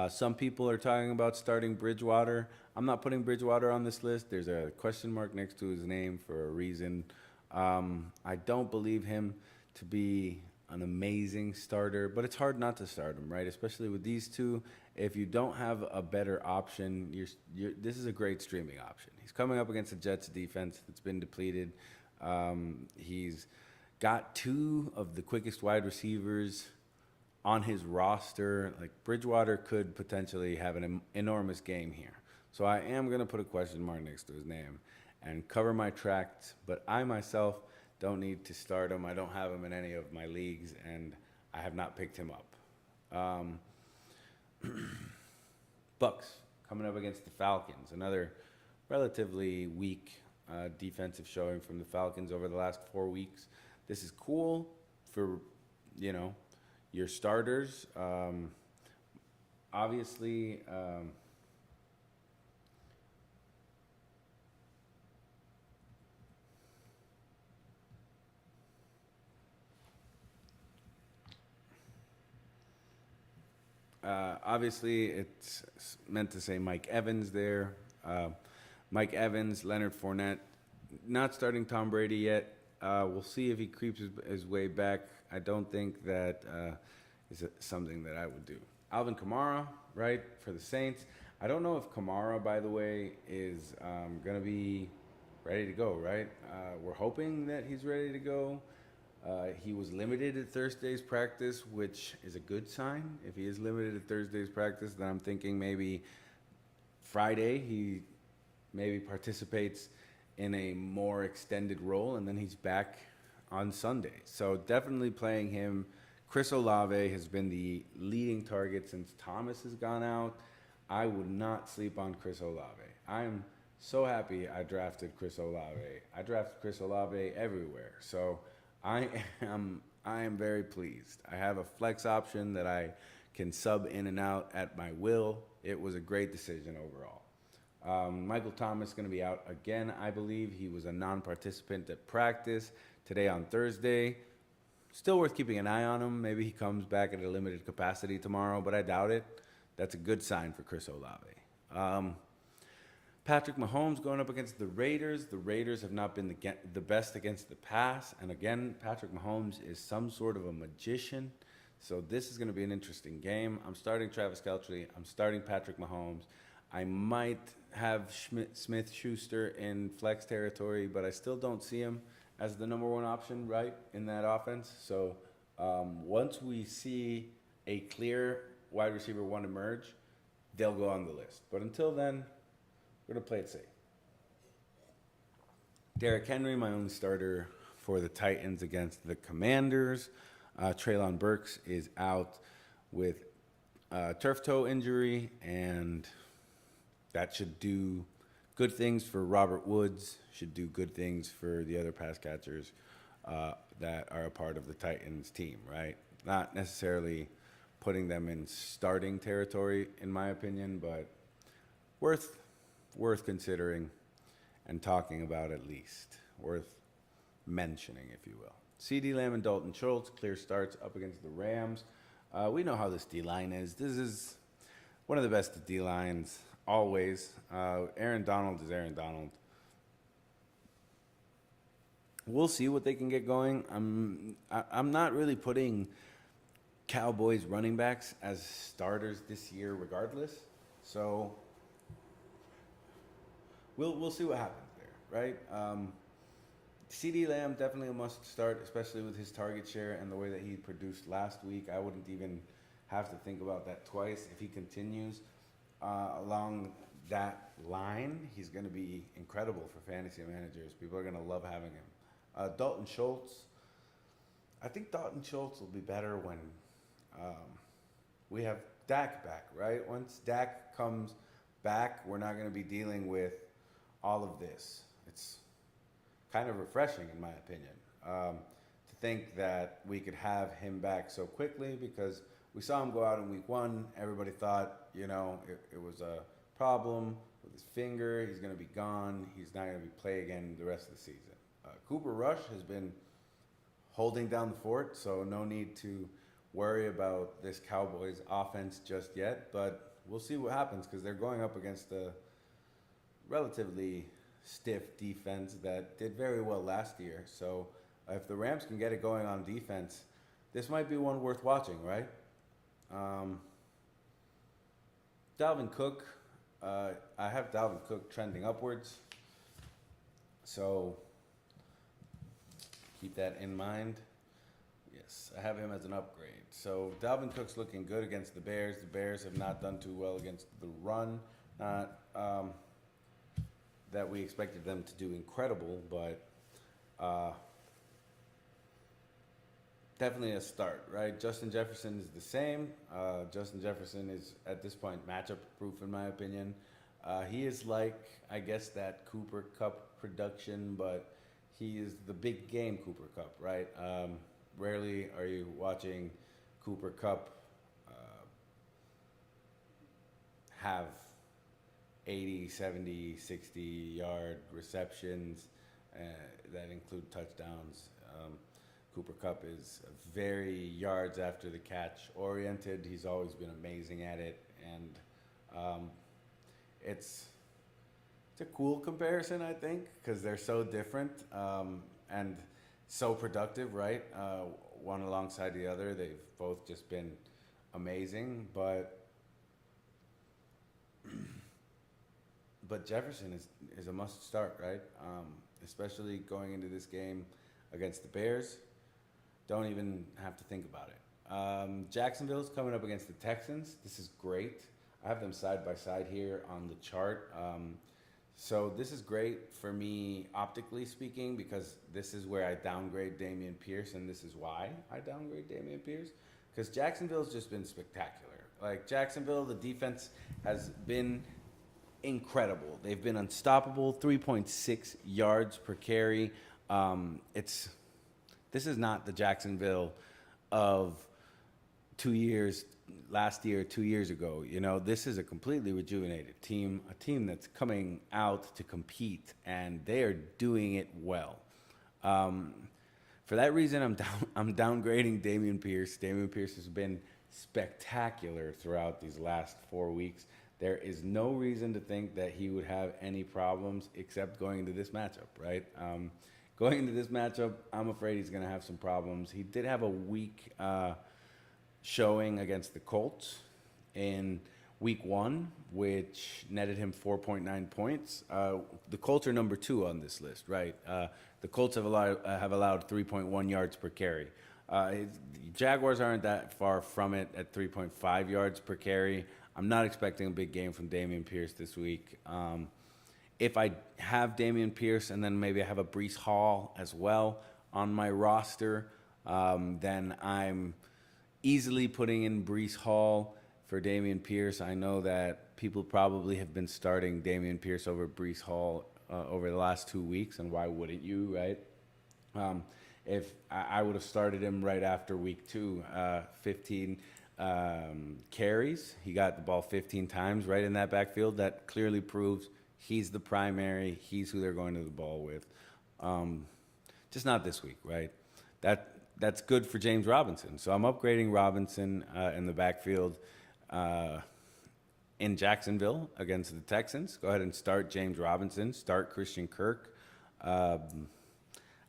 Some people are talking about starting Bridgewater. I'm not putting Bridgewater on this list. There's a question mark next to his name for a reason. I don't believe him to be an amazing starter, but it's hard not to start him, right? Especially with these two. If you don't have a better option, this is a great streaming option. He's coming up against the Jets defense that's been depleted. He's got 2 of the quickest wide receivers on his roster. Like, Bridgewater could potentially have an enormous game here. So I am going to put a question mark next to his name and cover my tracks, but I myself don't need to start him. I don't have him in any of my leagues, and I have not picked him up. Bucks coming up against the Falcons. Another relatively weak defensive showing from the Falcons over the last 4 weeks. This is cool for, your starters. Obviously, it's meant to say Mike Evans there. Mike Evans, Leonard Fournette. Not starting Tom Brady yet. We'll see if he creeps his way back. I don't think that is something that I would do. Alvin Kamara, right, for the Saints. I don't know if Kamara, by the way, is going to be ready to go, right? We're hoping that he's ready to go. He was limited at Thursday's practice, which is a good sign. If he is limited at Thursday's practice, then I'm thinking maybe Friday he maybe participates in a more extended role, and then he's back on Sunday. So definitely playing him. Chris Olave has been the leading target since Thomas has gone out. I would not sleep on Chris Olave. I'm so happy I drafted Chris Olave. I drafted Chris Olave everywhere. So I I am very pleased. I have a flex option that I can sub in and out at my will. It was a great decision overall. Michael Thomas is going to be out again, I believe. He was a non-participant at practice today on Thursday. Still worth keeping an eye on him. Maybe he comes back at a limited capacity tomorrow, but I doubt it. That's a good sign for Chris Olave. Patrick Mahomes going up against the Raiders. The Raiders have not been the best against the pass. And again, Patrick Mahomes is some sort of a magician. So this is going to be an interesting game. I'm starting Travis Kelce. I'm starting Patrick Mahomes. I might have Smith-Schuster in flex territory, but I still don't see him as the number one option, right, in that offense. So once we see a clear wide receiver one emerge, they'll go on the list. But until then, we're going to play it safe. Derrick Henry, my only starter for the Titans against the Commanders. Treylon Burks is out with turf toe injury, and that should do good things for Robert Woods, should do good things for the other pass catchers that are a part of the Titans team, right? Not necessarily putting them in starting territory, in my opinion, but worth considering and talking about at least. Worth mentioning, if you will. CeeDee Lamb and Dalton Schultz, clear starts up against the Rams. We know how this D-line is. This is one of the best D-lines always. Aaron Donald is Aaron Donald. We'll see what they can get going. I'm not really putting Cowboys running backs as starters this year regardless. So we'll see what happens there, right? CeeDee Lamb definitely a must start, especially with his target share and the way that he produced last week. I wouldn't even have to think about that twice. If he continues along that line, he's going to be incredible for fantasy managers. People are going to love having him. Dalton Schultz. I think Dalton Schultz will be better when we have Dak back, right? Once Dak comes back, we're not going to be dealing with all of this. It's kind of refreshing, in my opinion, to think that we could have him back so quickly, because we saw him go out in week one. Everybody thought, it was a problem with his finger. He's going to be gone. He's not going to play again the rest of the season. Cooper Rush has been holding down the fort, so no need to worry about this Cowboys offense just yet. But we'll see what happens, because they're going up against a relatively stiff defense that did very well last year. So if the Rams can get it going on defense, this might be one worth watching, right? Dalvin Cook, I have Dalvin Cook trending upwards, so keep that in mind. Yes, I have him as an upgrade. So Dalvin Cook's looking good against the Bears. The Bears have not done too well against the run. Not that we expected them to do incredible, but definitely a start, right? Justin Jefferson is the same. Justin Jefferson is, at this point, matchup proof, in my opinion. He is like, I guess, that Cooper Kupp production, but he is the big game Cooper Kupp, right? Rarely are you watching Cooper Kupp have 80, 70, 60-yard receptions that include touchdowns. Cooper Kupp is very yards after the catch oriented. He's always been amazing at it, and it's a cool comparison, I think, because they're so different and so productive, right? One alongside the other. They've both just been amazing, but Jefferson is a must start, right? Especially going into this game against the Bears. Don't even have to think about it. Jacksonville's coming up against the Texans. This is great. I have them side by side here on the chart. So this is great for me optically speaking, because this is where I downgrade Damien Pierce, and this is why I downgrade Damien Pierce, because Jacksonville's just been spectacular. Like Jacksonville, the defense has been incredible. They've been unstoppable. 3.6 yards per carry. This is not the Jacksonville of 2 years, last year, 2 years ago. You know, this is a completely rejuvenated team, a team that's coming out to compete, and they are doing it well. For that reason, I'm downgrading Damien Pierce. Damien Pierce has been spectacular throughout these last 4 weeks. There is no reason to think that he would have any problems except going into this matchup, right? Going into this matchup, I'm afraid he's going to have some problems. He did have a weak showing against the Colts in week 1, which netted him 4.9 points. The Colts are number 2 on this list, right? The Colts have allowed 3.1 yards per carry. Jaguars aren't that far from it at 3.5 yards per carry. I'm not expecting a big game from Damien Pierce this week. If I have Damien Pierce and then maybe I have a Breece Hall as well on my roster, then I'm easily putting in Breece Hall for Damien Pierce. I know that people probably have been starting Damien Pierce over Breece Hall over the last 2 weeks, and why wouldn't you, right? If I would have started him right after week 2, 15 carries. He got the ball 15 times right in that backfield. That clearly proves he's the primary. He's who they're going to the ball with. Just not this week, right? That's good for James Robinson. So I'm upgrading Robinson in the backfield in Jacksonville against the Texans. Go ahead and start James Robinson. Start Christian Kirk.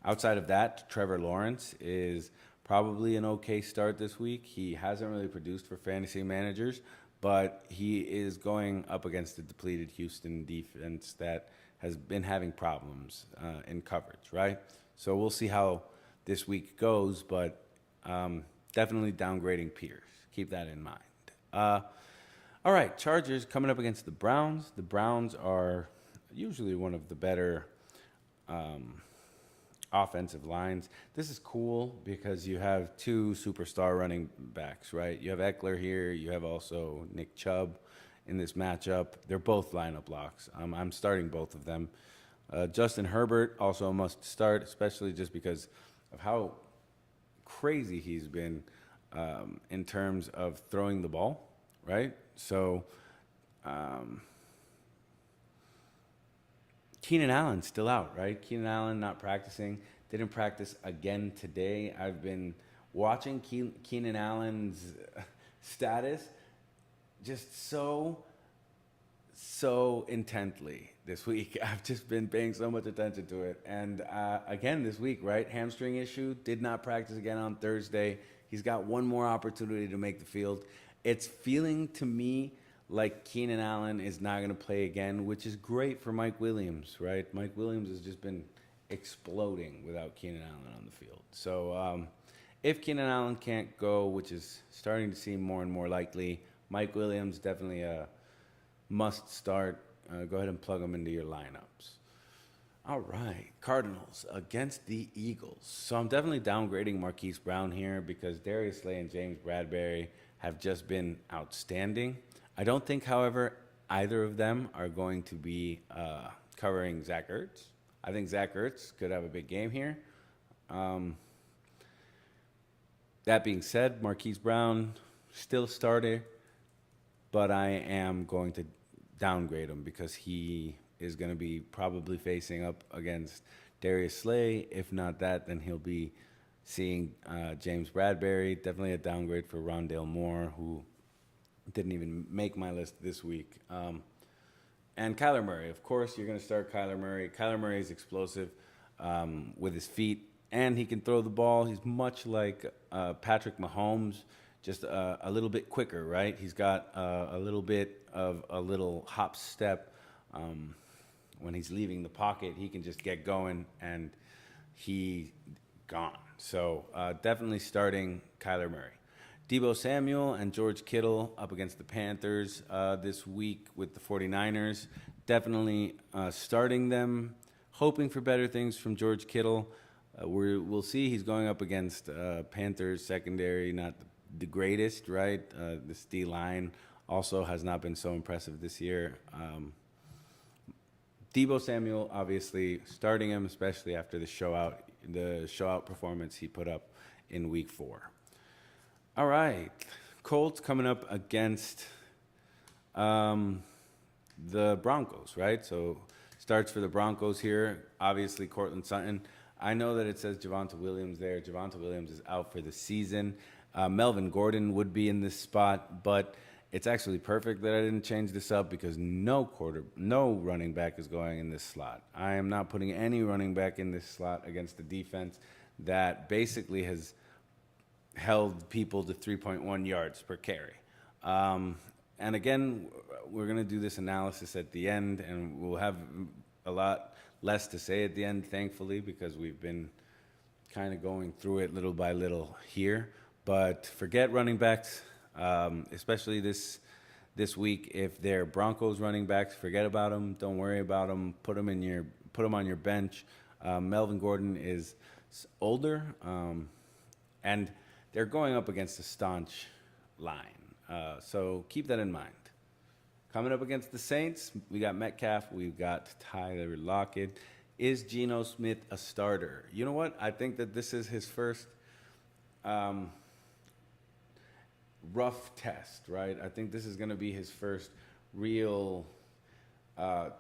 Outside of that, Trevor Lawrence is probably an okay start this week. He hasn't really produced for fantasy managers, but he is going up against a depleted Houston defense that has been having problems in coverage, right? So we'll see how this week goes, but definitely downgrading Pierce. Keep that in mind. All right, Chargers coming up against the Browns. The Browns are usually one of the better offensive lines. This is cool because you have 2 superstar running backs, right? You have Eckler here. You have also Nick Chubb in this matchup. They're both lineup locks. I'm starting both of them. Justin Herbert also a must start, especially just because of how crazy he's been in terms of throwing the ball, right? So Keenan Allen still out, right? Keenan Allen not practicing. Didn't practice again today. I've been watching Keenan Allen's status just so intently this week. I've just been paying so much attention to it. And again this week, right? Hamstring issue. Did not practice again on Thursday. He's got one more opportunity to make the field. It's feeling to me like Keenan Allen is not going to play again, which is great for Mike Williams, right? Mike Williams has just been exploding without Keenan Allen on the field. So if Keenan Allen can't go, which is starting to seem more and more likely, Mike Williams definitely a must start. Go ahead and plug him into your lineups. All right, Cardinals against the Eagles. So I'm definitely downgrading Marquise Brown here because Darius Slay and James Bradbury have just been outstanding. I don't think, however, either of them are going to be covering Zach Ertz. I think Zach Ertz could have a big game here. That being said, Marquise Brown still a starter, but I am going to downgrade him because he is going to be probably facing up against Darius Slay. If not that, then he'll be seeing James Bradbury. Definitely a downgrade for Rondale Moore, who didn't even make my list this week. And Kyler Murray. Of course, you're going to start Kyler Murray. Kyler Murray is explosive with his feet, and he can throw the ball. He's much like Patrick Mahomes, just a little bit quicker, right? He's got a little bit of a little hop step. When he's leaving the pocket, he can just get going, and he gone. So definitely starting Kyler Murray. Tebow Samuel and George Kittle up against the Panthers this week with the 49ers. Definitely starting them, hoping for better things from George Kittle. We'll see. He's going up against Panthers secondary, not the greatest, right? This D-line also has not been so impressive this year. Tebow Samuel, obviously, starting him, especially after the show out performance he put up in Week 4. All right, Colts coming up against the Broncos, right? So starts for the Broncos here. Obviously, Cortland Sutton. I know that it says Javonte Williams there. Javonte Williams is out for the season. Melvin Gordon would be in this spot, but it's actually perfect that I didn't change this up because no running back is going in this slot. I am not putting any running back in this slot against the defense that basically has held people to 3.1 yards per carry. And again, we're going to do this analysis at the end, and we'll have a lot less to say at the end, thankfully, because we've been kind of going through it little by little here. But forget running backs, especially this week. If they're Broncos running backs, forget about them. Don't worry about them. Put them on your bench. Melvin Gordon is older, and they're going up against a staunch line. So keep that in mind. Coming up against the Saints, we got Metcalf, we've got Tyler Lockett. Is Geno Smith a starter? You know what? I think that this is his first rough test, right? I think this is going to be his first real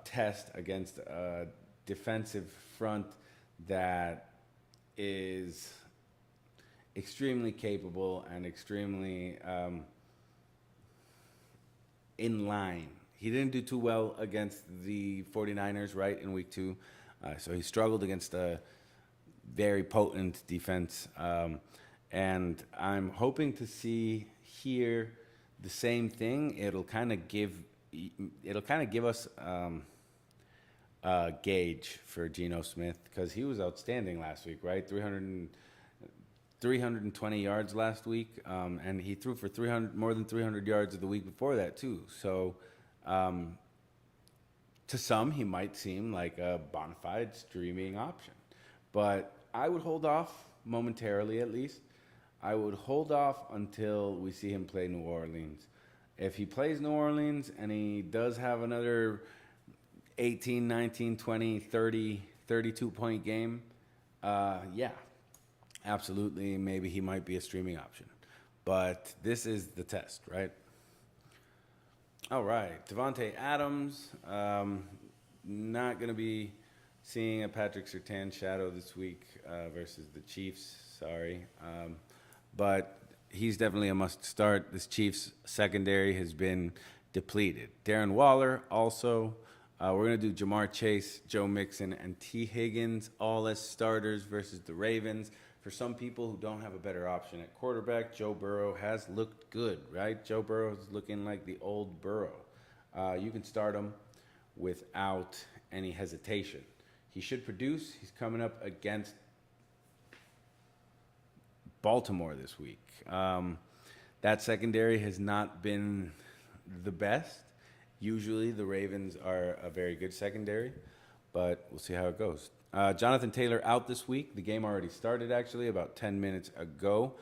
test against a defensive front that is extremely capable and extremely in line. He didn't do too well against the 49ers, right, in Week 2. So he struggled against a very potent defense. And I'm hoping to see here the same thing. It'll kind of give us a gauge for Geno Smith because he was outstanding last week, right? 320 yards last week, and he threw for more than 300 yards the week before that too. So to some, he might seem like a bona fide streaming option. But I would hold off momentarily at least. I would hold off until we see him play New Orleans. If he plays New Orleans and he does have another 18, 19, 20, 30, 32-point game, yeah. Absolutely, maybe he might be a streaming option. But this is the test, right? All right, Devontae Adams. Not going to be seeing a Patrick Surtain shadow this week versus the Chiefs. Sorry. But he's definitely a must start. This Chiefs secondary has been depleted. Darren Waller also. We're going to do Jamar Chase, Joe Mixon, and T. Higgins all as starters versus the Ravens. For some people who don't have a better option at quarterback, Joe Burrow has looked good, right? Joe Burrow is looking like the old Burrow. You can start him without any hesitation. He should produce. He's coming up against Baltimore this week. That secondary has not been the best. Usually the Ravens are a very good secondary, but we'll see how it goes. Jonathan Taylor out this week. The game already started, actually, about 10 minutes ago.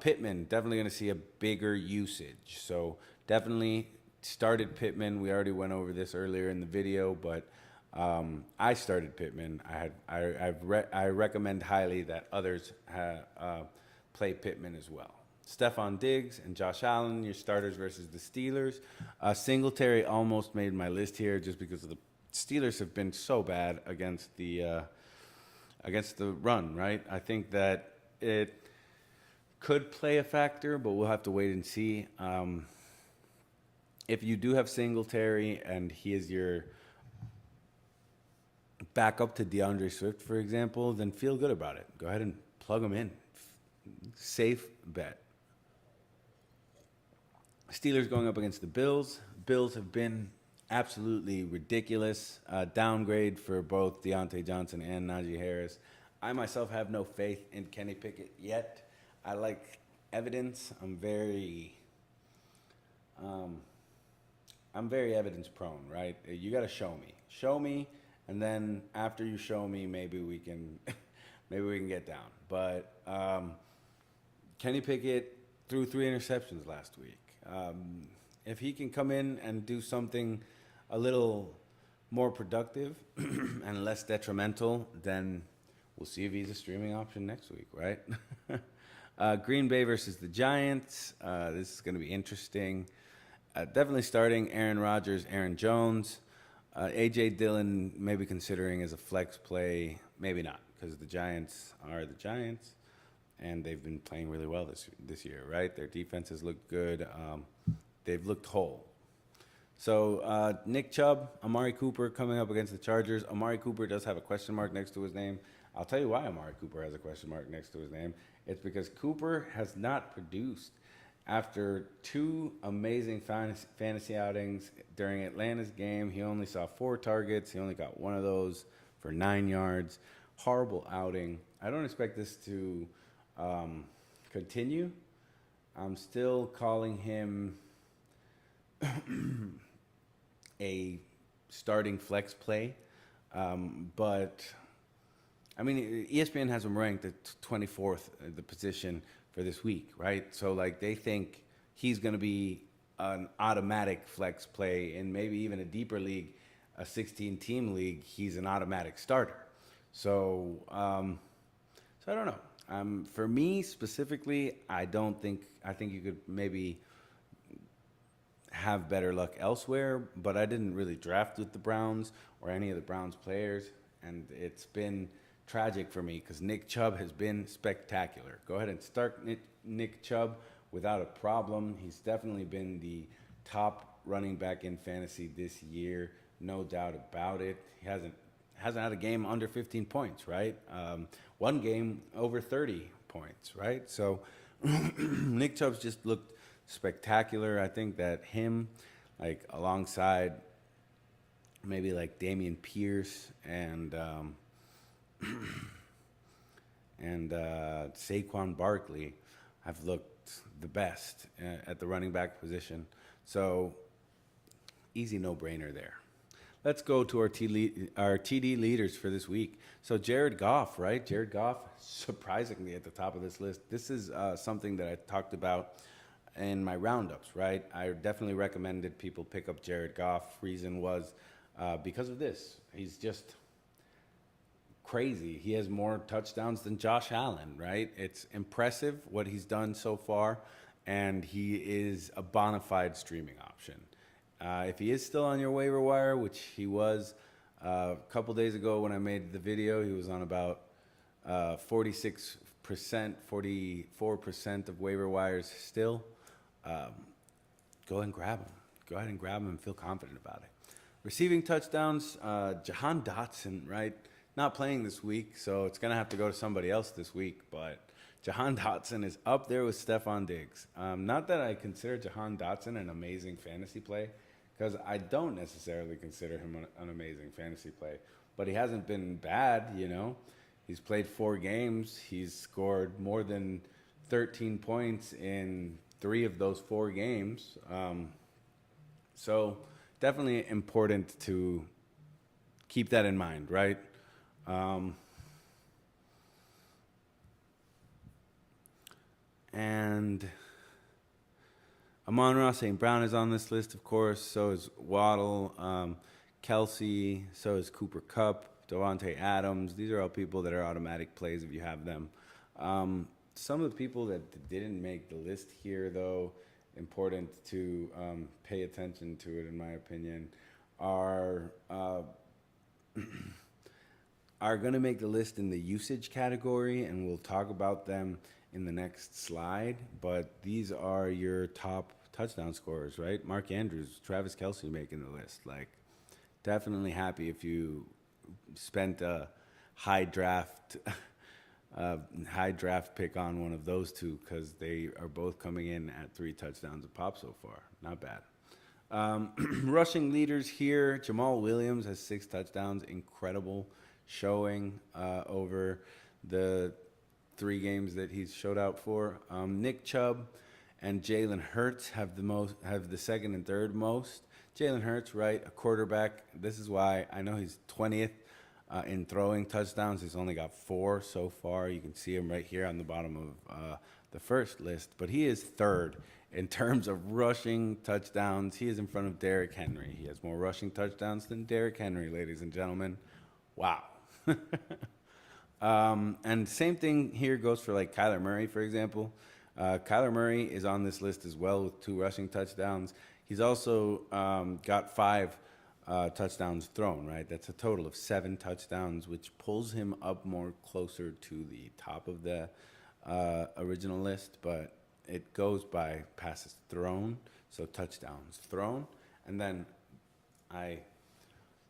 Pittman, definitely going to see a bigger usage. So definitely started Pittman. We already went over this earlier in the video, but I started Pittman. I recommend highly that others play Pittman as well. Stephon Diggs and Josh Allen, your starters versus the Steelers. Singletary almost made my list here just because of the Steelers have been so bad against the run, right? I think that it could play a factor, but we'll have to wait and see. If you do have Singletary and he is your backup to DeAndre Swift, for example, then feel good about it. Go ahead and plug him in. Safe bet. Steelers going up against the Bills. Bills have been absolutely ridiculous. Downgrade for both Deontay Johnson and Najee Harris. I myself have no faith in Kenny Pickett yet. I like evidence. I'm very evidence prone, right? You got to show me. Show me, and then after you show me, maybe we can get down. But Kenny Pickett threw 3 interceptions last week. If he can come in and do something a little more productive and less detrimental, then we'll see if he's a streaming option next week, right? Green Bay versus the Giants. This is going to be interesting. Definitely starting Aaron Rodgers, Aaron Jones. A.J. Dillon maybe considering as a flex play, maybe not, because the Giants are the Giants, and they've been playing really well this year, right? Their defenses look good. They've looked whole. So Nick Chubb, Amari Cooper coming up against the Chargers. Amari Cooper does have a question mark next to his name. I'll tell you why Amari Cooper has a question mark next to his name. It's because Cooper has not produced after two amazing fantasy outings. During Atlanta's game, he only saw 4 targets. He only got one of those for 9 yards. Horrible outing. I don't expect this to continue. I'm still calling him a starting flex play. But, I mean, ESPN has him ranked at 24th, the position for this week, right? So, like, they think he's going to be an automatic flex play, and maybe even a deeper league, a 16-team league, he's an automatic starter. So I don't know. For me specifically, I think you could maybe have better luck elsewhere, but I didn't really draft with the Browns or any of the Browns players, and it's been tragic for me because Nick Chubb has been spectacular. Go ahead and start Nick Chubb without a problem. He's definitely been the top running back in fantasy this year, no doubt about it. He hasn't had a game under 15 points, right? One game over 30 points, right? So Nick Chubb's just looked spectacular. I think that him, like alongside maybe like Damien Pierce and Saquon Barkley have looked the best at the running back position. So easy no-brainer there. Let's go to our TD leaders for this week. So Jared Goff, right? Jared Goff, surprisingly at the top of this list. This is something that I talked about in my roundups, right? I definitely recommended people pick up Jared Goff. Reason was because of this. He's just crazy. He has more touchdowns than Josh Allen, right? It's impressive what he's done so far, and he is a bona fide streaming option. If he is still on your waiver wire, which he was a couple days ago when I made the video, he was on about 46%, 44% of waiver wires still. Go ahead and grab him. Go ahead and grab him and feel confident about it. Receiving touchdowns, Jihan Dotson, right? Not playing this week, so it's going to have to go to somebody else this week, but Jihan Dotson is up there with Stephon Diggs. Not that I consider Jihan Dotson an amazing fantasy play, because I don't necessarily consider him an amazing fantasy play, but he hasn't been bad, you know. He's played 4 games. He's scored more than 13 points in 3 of those 4 games. So definitely important to keep that in mind, right? And Amon-Ra St. Brown is on this list, of course. So is Waddle, Kelsey. So is Cooper Kupp, Devontae Adams. These are all people that are automatic plays if you have them. Some of the people that didn't make the list here, though, important to pay attention to it, in my opinion, are going to make the list in the usage category, and we'll talk about them in the next slide. But these are your top touchdown scorers, right? Mark Andrews, Travis Kelce making the list. Like, definitely happy if you spent a high draft pick on one of those two, because they are both coming in at 3 touchdowns a pop so far. Not bad. Rushing leaders here, Jamal Williams has 6 touchdowns. Incredible showing over the 3 games that he's showed out for. Nick Chubb and Jalen Hurts have the second and third most. Jalen Hurts, right, a quarterback. This is why I know he's 20th in throwing touchdowns. He's only got 4 so far. You can see him right here on the bottom of the first list. But he is 3rd in terms of rushing touchdowns, he is in front of Derrick Henry. He has more rushing touchdowns than Derrick Henry, ladies and gentlemen. Wow. And same thing here goes for like Kyler Murray, for example. Kyler Murray is on this list as well with 2 rushing touchdowns. He's also got 5 touchdowns thrown, right? That's a total of 7 touchdowns, which pulls him up more closer to the top of the original list, but it goes by passes thrown, so touchdowns thrown, and then I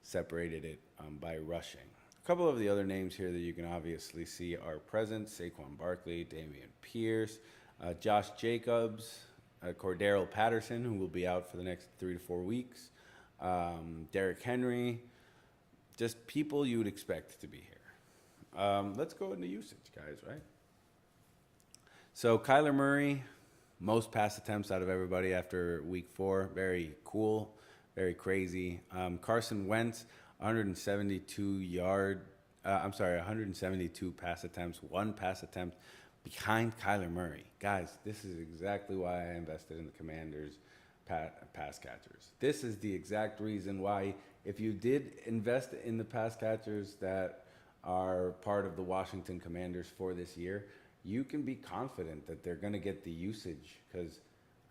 separated it by rushing. A couple of the other names here that you can obviously see are present: Saquon Barkley, Damien Pierce, Josh Jacobs, Corduro Patterson, who will be out for the next 3 to 4 weeks, Derrick Henry, just people you would expect to be here. Let's go into usage, guys, right? So Kyler Murray, most pass attempts out of everybody after week 4. Very cool, very crazy. Carson Wentz, 172 pass attempts, 1 pass attempt behind Kyler Murray. Guys, this is exactly why I invested in the Commanders pass catchers. This is the exact reason why, if you did invest in the pass catchers that are part of the Washington Commanders for this year, you can be confident that they're going to get the usage, because,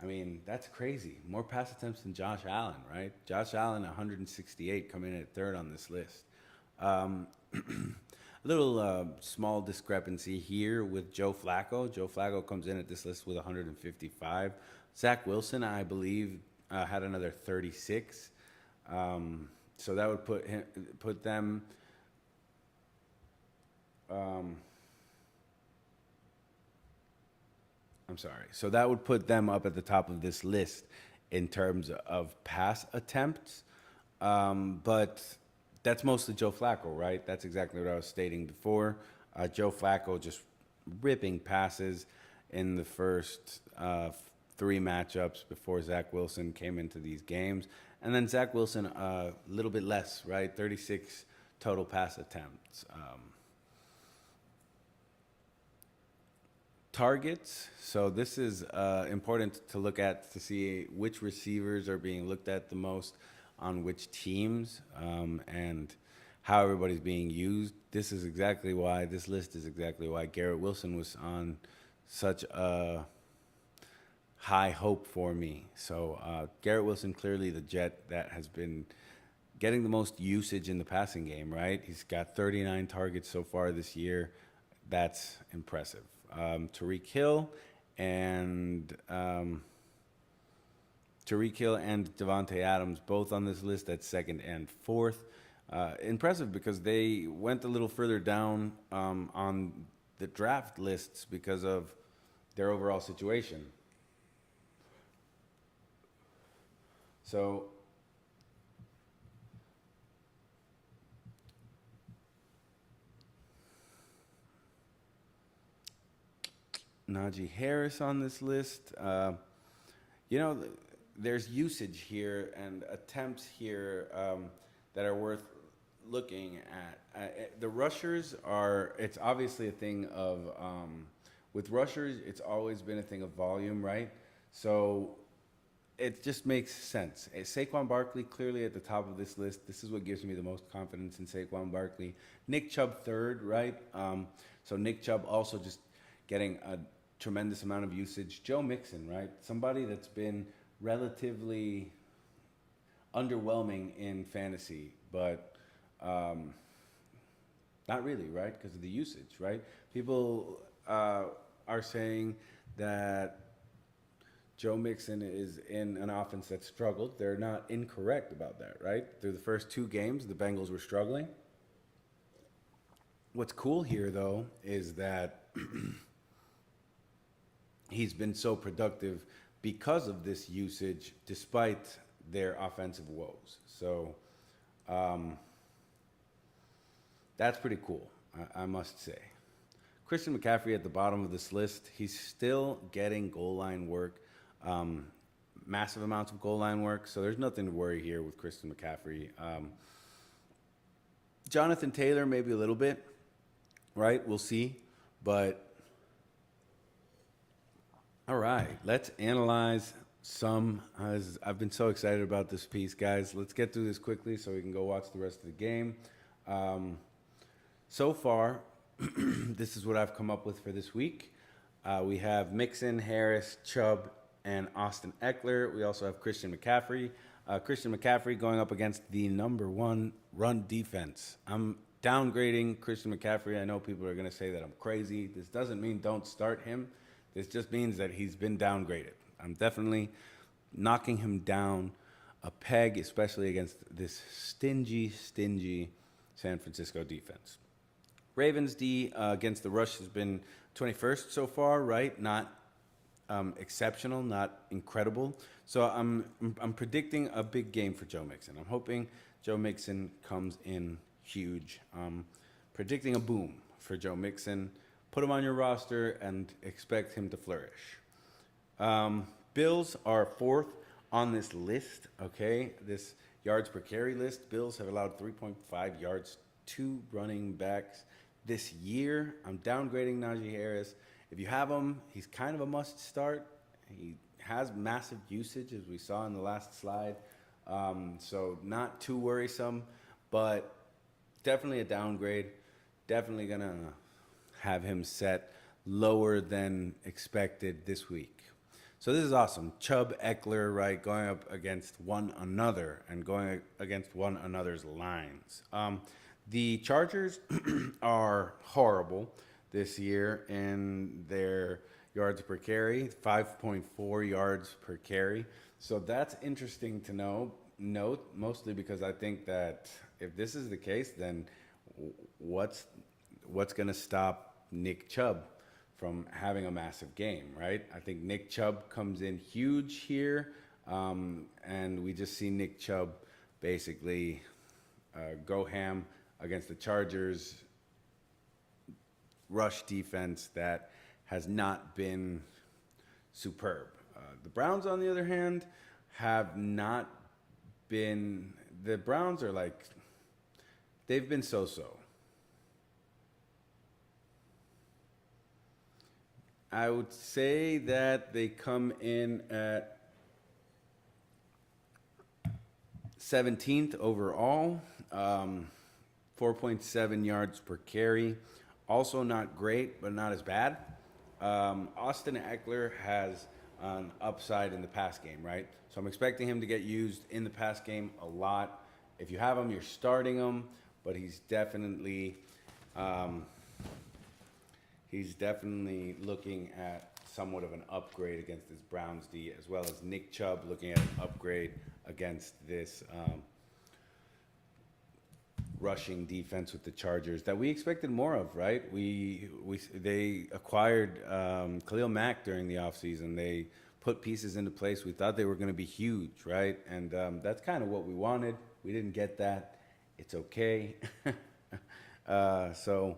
I mean, that's crazy. More pass attempts than Josh Allen, right? Josh Allen, 168, coming in at 3rd on this list. A little small discrepancy here with Joe Flacco. Joe Flacco comes in at this list with 155. Zach Wilson, I believe, had another 36. So that would put them... So that would put them up at the top of this list in terms of pass attempts. But that's mostly Joe Flacco, right? That's exactly what I was stating before. Joe Flacco just ripping passes in the first 3 matchups before Zach Wilson came into these games. And then Zach Wilson, a little bit less, right? 36 total pass attempts. Targets. So this is important to look at to see which receivers are being looked at the most on which teams, and how everybody's being used. This list is exactly why Garrett Wilson was on such a high hope for me. So Garrett Wilson, clearly the Jet that has been getting the most usage in the passing game, right? He's got 39 targets so far this year. That's impressive. Tyreek Hill and Devontae Adams, both on this list at 2nd and 4th. Impressive because they went a little further down on the draft lists because of their overall situation. So Najee Harris on this list. There's usage here and attempts here that are worth looking at. The rushers it's obviously a thing of, with rushers, it's always been a thing of volume, right? So it just makes sense. Saquon Barkley clearly at the top of this list. This is what gives me the most confidence in Saquon Barkley. Nick Chubb 3rd, right? So Nick Chubb also just getting a tremendous amount of usage. Joe Mixon, right? Somebody that's been relatively underwhelming in fantasy, but not really, right? Because of the usage, right? People are saying that Joe Mixon is in an offense that struggled. They're not incorrect about that, right? Through the first 2 games, the Bengals were struggling. What's cool here, though, is that he's been so productive because of this usage, despite their offensive woes. So that's pretty cool, I must say. Christian McCaffrey at the bottom of this list. He's still getting goal line work, massive amounts of goal line work. So there's nothing to worry here with Christian McCaffrey. Jonathan Taylor, maybe a little bit, right? We'll see. But All right, let's analyze some. I've been so excited about this piece, guys. Let's get through this quickly so we can go watch the rest of the game. Um, so far, this is what I've come up with for this week. We have Mixon, Harris, Chubb, and Austin Eckler. We also have Christian McCaffrey. Christian McCaffrey going up against the number one run defense. I'm downgrading Christian McCaffrey. I know people are going to say that I'm crazy. This doesn't mean don't start him. This just means that he's been downgraded. I'm definitely knocking him down a peg, especially against this stingy San Francisco defense. Ravens D against the rush has been 21st so far, right? Not exceptional, not incredible. So I'm predicting a big game for Joe Mixon. I'm hoping Joe Mixon comes in huge. Predicting a boom for Joe Mixon. Put him on your roster and expect him to flourish. Bills are fourth on this list, okay? This yards per carry list. Bills have allowed 3.5 yards to running backs this year. I'm downgrading Najee Harris. If you have him, he's kind of a must start. He has massive usage, as we saw in the last slide. So not too worrisome, but definitely a downgrade. Definitely going to have him set lower than expected this week. So this is awesome. Chub Eckler, right, going up against one another and going against one another's lines. The Chargers are horrible this year in their yards per carry, 5.4 yards per carry. So that's interesting to note, mostly because I think that if this is the case, then what's going to stop Nick Chubb from having a massive game, right? I think Nick Chubb comes in huge here, and we just see Nick Chubb basically go ham against the Chargers rush defense that has not been superb. The Browns, on the other hand, have not been. The Browns are like, they've been so-so. I would say that they come in at 17th overall, 4.7 yards per carry. Also not great, but not as bad. Austin Eckler has an upside in the pass game, right? So I'm expecting him to get used in the pass game a lot. If you have him, you're starting him, but he's definitely looking at somewhat of an upgrade against this Browns D, as well as Nick Chubb looking at an upgrade against this rushing defense with the Chargers that we expected more of, right? They acquired Khalil Mack during the offseason. They put pieces into place. We thought they were going to be huge, right? And that's kind of what we wanted. We didn't get that. It's okay. So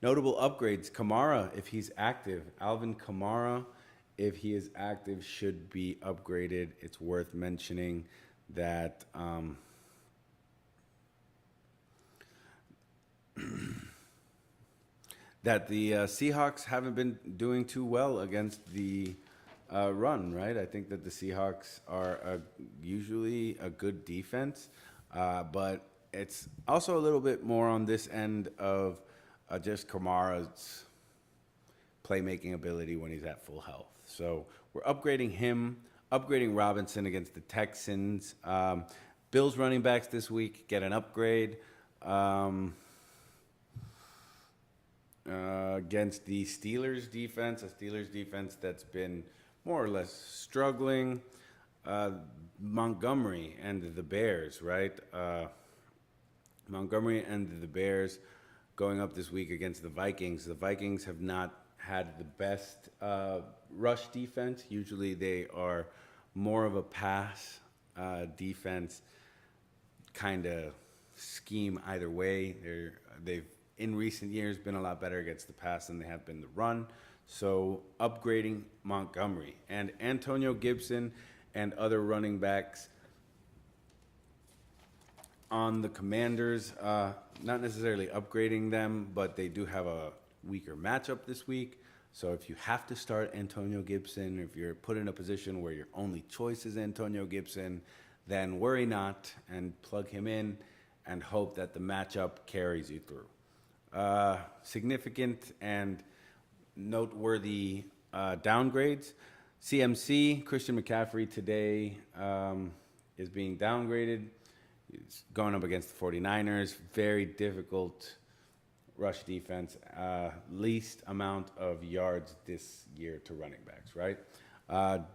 notable upgrades. Kamara, if he's active. Alvin Kamara, if he is active, should be upgraded. It's worth mentioning that that the Seahawks haven't been doing too well against the run, right? I think that the Seahawks are usually a good defense, but it's also a little bit more on this end of just Kamara's playmaking ability when he's at full health. So we're upgrading him, upgrading Robinson against the Texans. Bills running backs this week get an upgrade. Against the Steelers defense, a Steelers defense that's been more or less struggling. Montgomery and the Bears, right? Montgomery and the Bears going up this week against the Vikings. The Vikings have not had the best rush defense. Usually they are more of a pass defense kind of scheme either way. They've in recent years been a lot better against the pass than they have been the run. So upgrading Montgomery and Antonio Gibson and other running backs on the Commanders, not necessarily upgrading them, but they do have a weaker matchup this week. So if you have to start Antonio Gibson, if you're put in a position where your only choice is Antonio Gibson, then worry not and plug him in and hope that the matchup carries you through. Significant and noteworthy downgrades. CMC, Christian McCaffrey today is being downgraded. He's going up against the 49ers. Very difficult rush defense. Least amount of yards this year to running backs, right?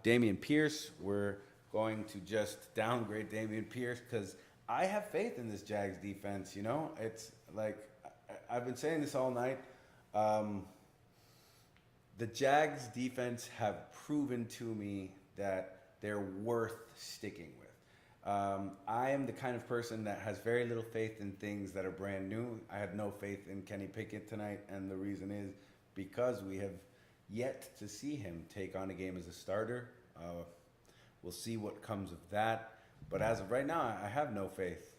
Damien Pierce, we're going to just downgrade Damien Pierce because I have faith in this Jags defense. You know, it's like I've been saying this all night. The Jags defense have proven to me that they're worth sticking with. I am the kind of person that has very little faith in things that are brand new. I had no faith in Kenny Pickett tonight, and the reason is because we have yet to see him take on a game as a starter. We'll see what comes of that. But as of right now, I have no faith.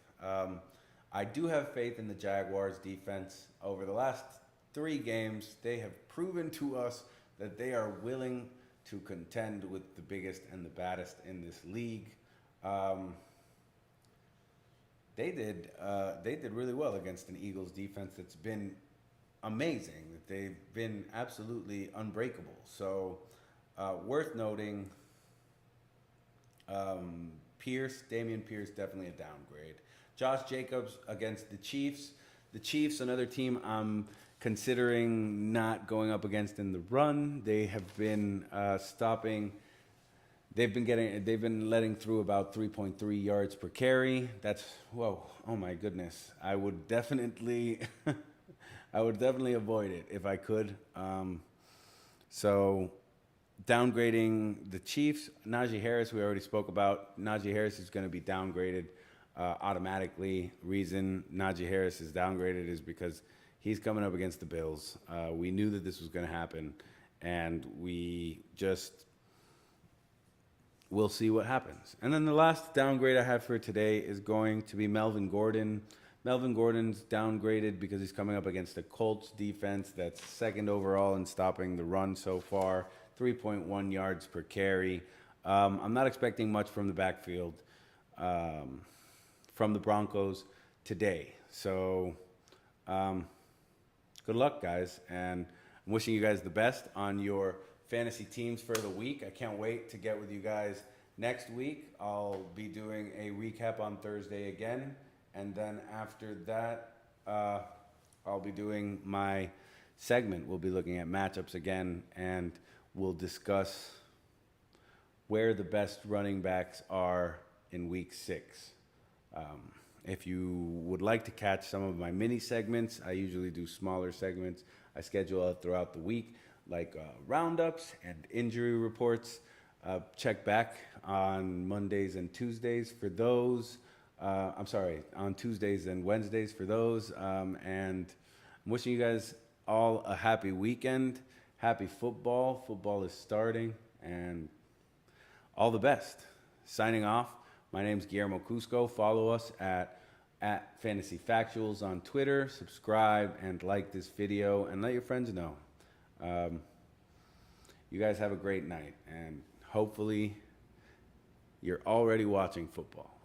I do have faith in the Jaguars defense. Over the last 3 games, they have proven to us that they are willing to contend with the biggest and the baddest in this league. They did really well against an Eagles defense that's been amazing. That they've been absolutely unbreakable. So worth noting. Damien Pierce, definitely a downgrade. Josh Jacobs against the Chiefs. The Chiefs, another team I'm considering not going up against in the run. They have been stopping. They've been letting through about 3.3 yards per carry. That's whoa! Oh my goodness! I would definitely avoid it if I could. So downgrading the Chiefs. Najee Harris, we already spoke about. Najee Harris is going to be downgraded automatically. Reason Najee Harris is downgraded is because he's coming up against the Bills. We knew that this was going to happen, and we'll see what happens. And then the last downgrade I have for today is going to be Melvin Gordon. Melvin Gordon's downgraded because he's coming up against a Colts defense that's second overall in stopping the run so far, 3.1 yards per carry. I'm not expecting much from the backfield from the Broncos today. So good luck, guys, and I'm wishing you guys the best on your fantasy teams for the week. I can't wait to get with you guys next week. I'll be doing a recap on Thursday again, and then after that, I'll be doing my segment. We'll be looking at matchups again, and we'll discuss where the best running backs are in week 6. If you would like to catch some of my mini segments, I usually do smaller segments. I schedule it throughout the week, like roundups and injury reports. Check back on Mondays and Tuesdays for those. On Tuesdays and Wednesdays for those. And I'm wishing you guys all a happy weekend. Happy football. Football is starting. And all the best. Signing off. My name's Guillermo Cusco. Follow us at Fantasy Factuals on Twitter. Subscribe and like this video and let your friends know. You guys have a great night, and hopefully you're already watching football.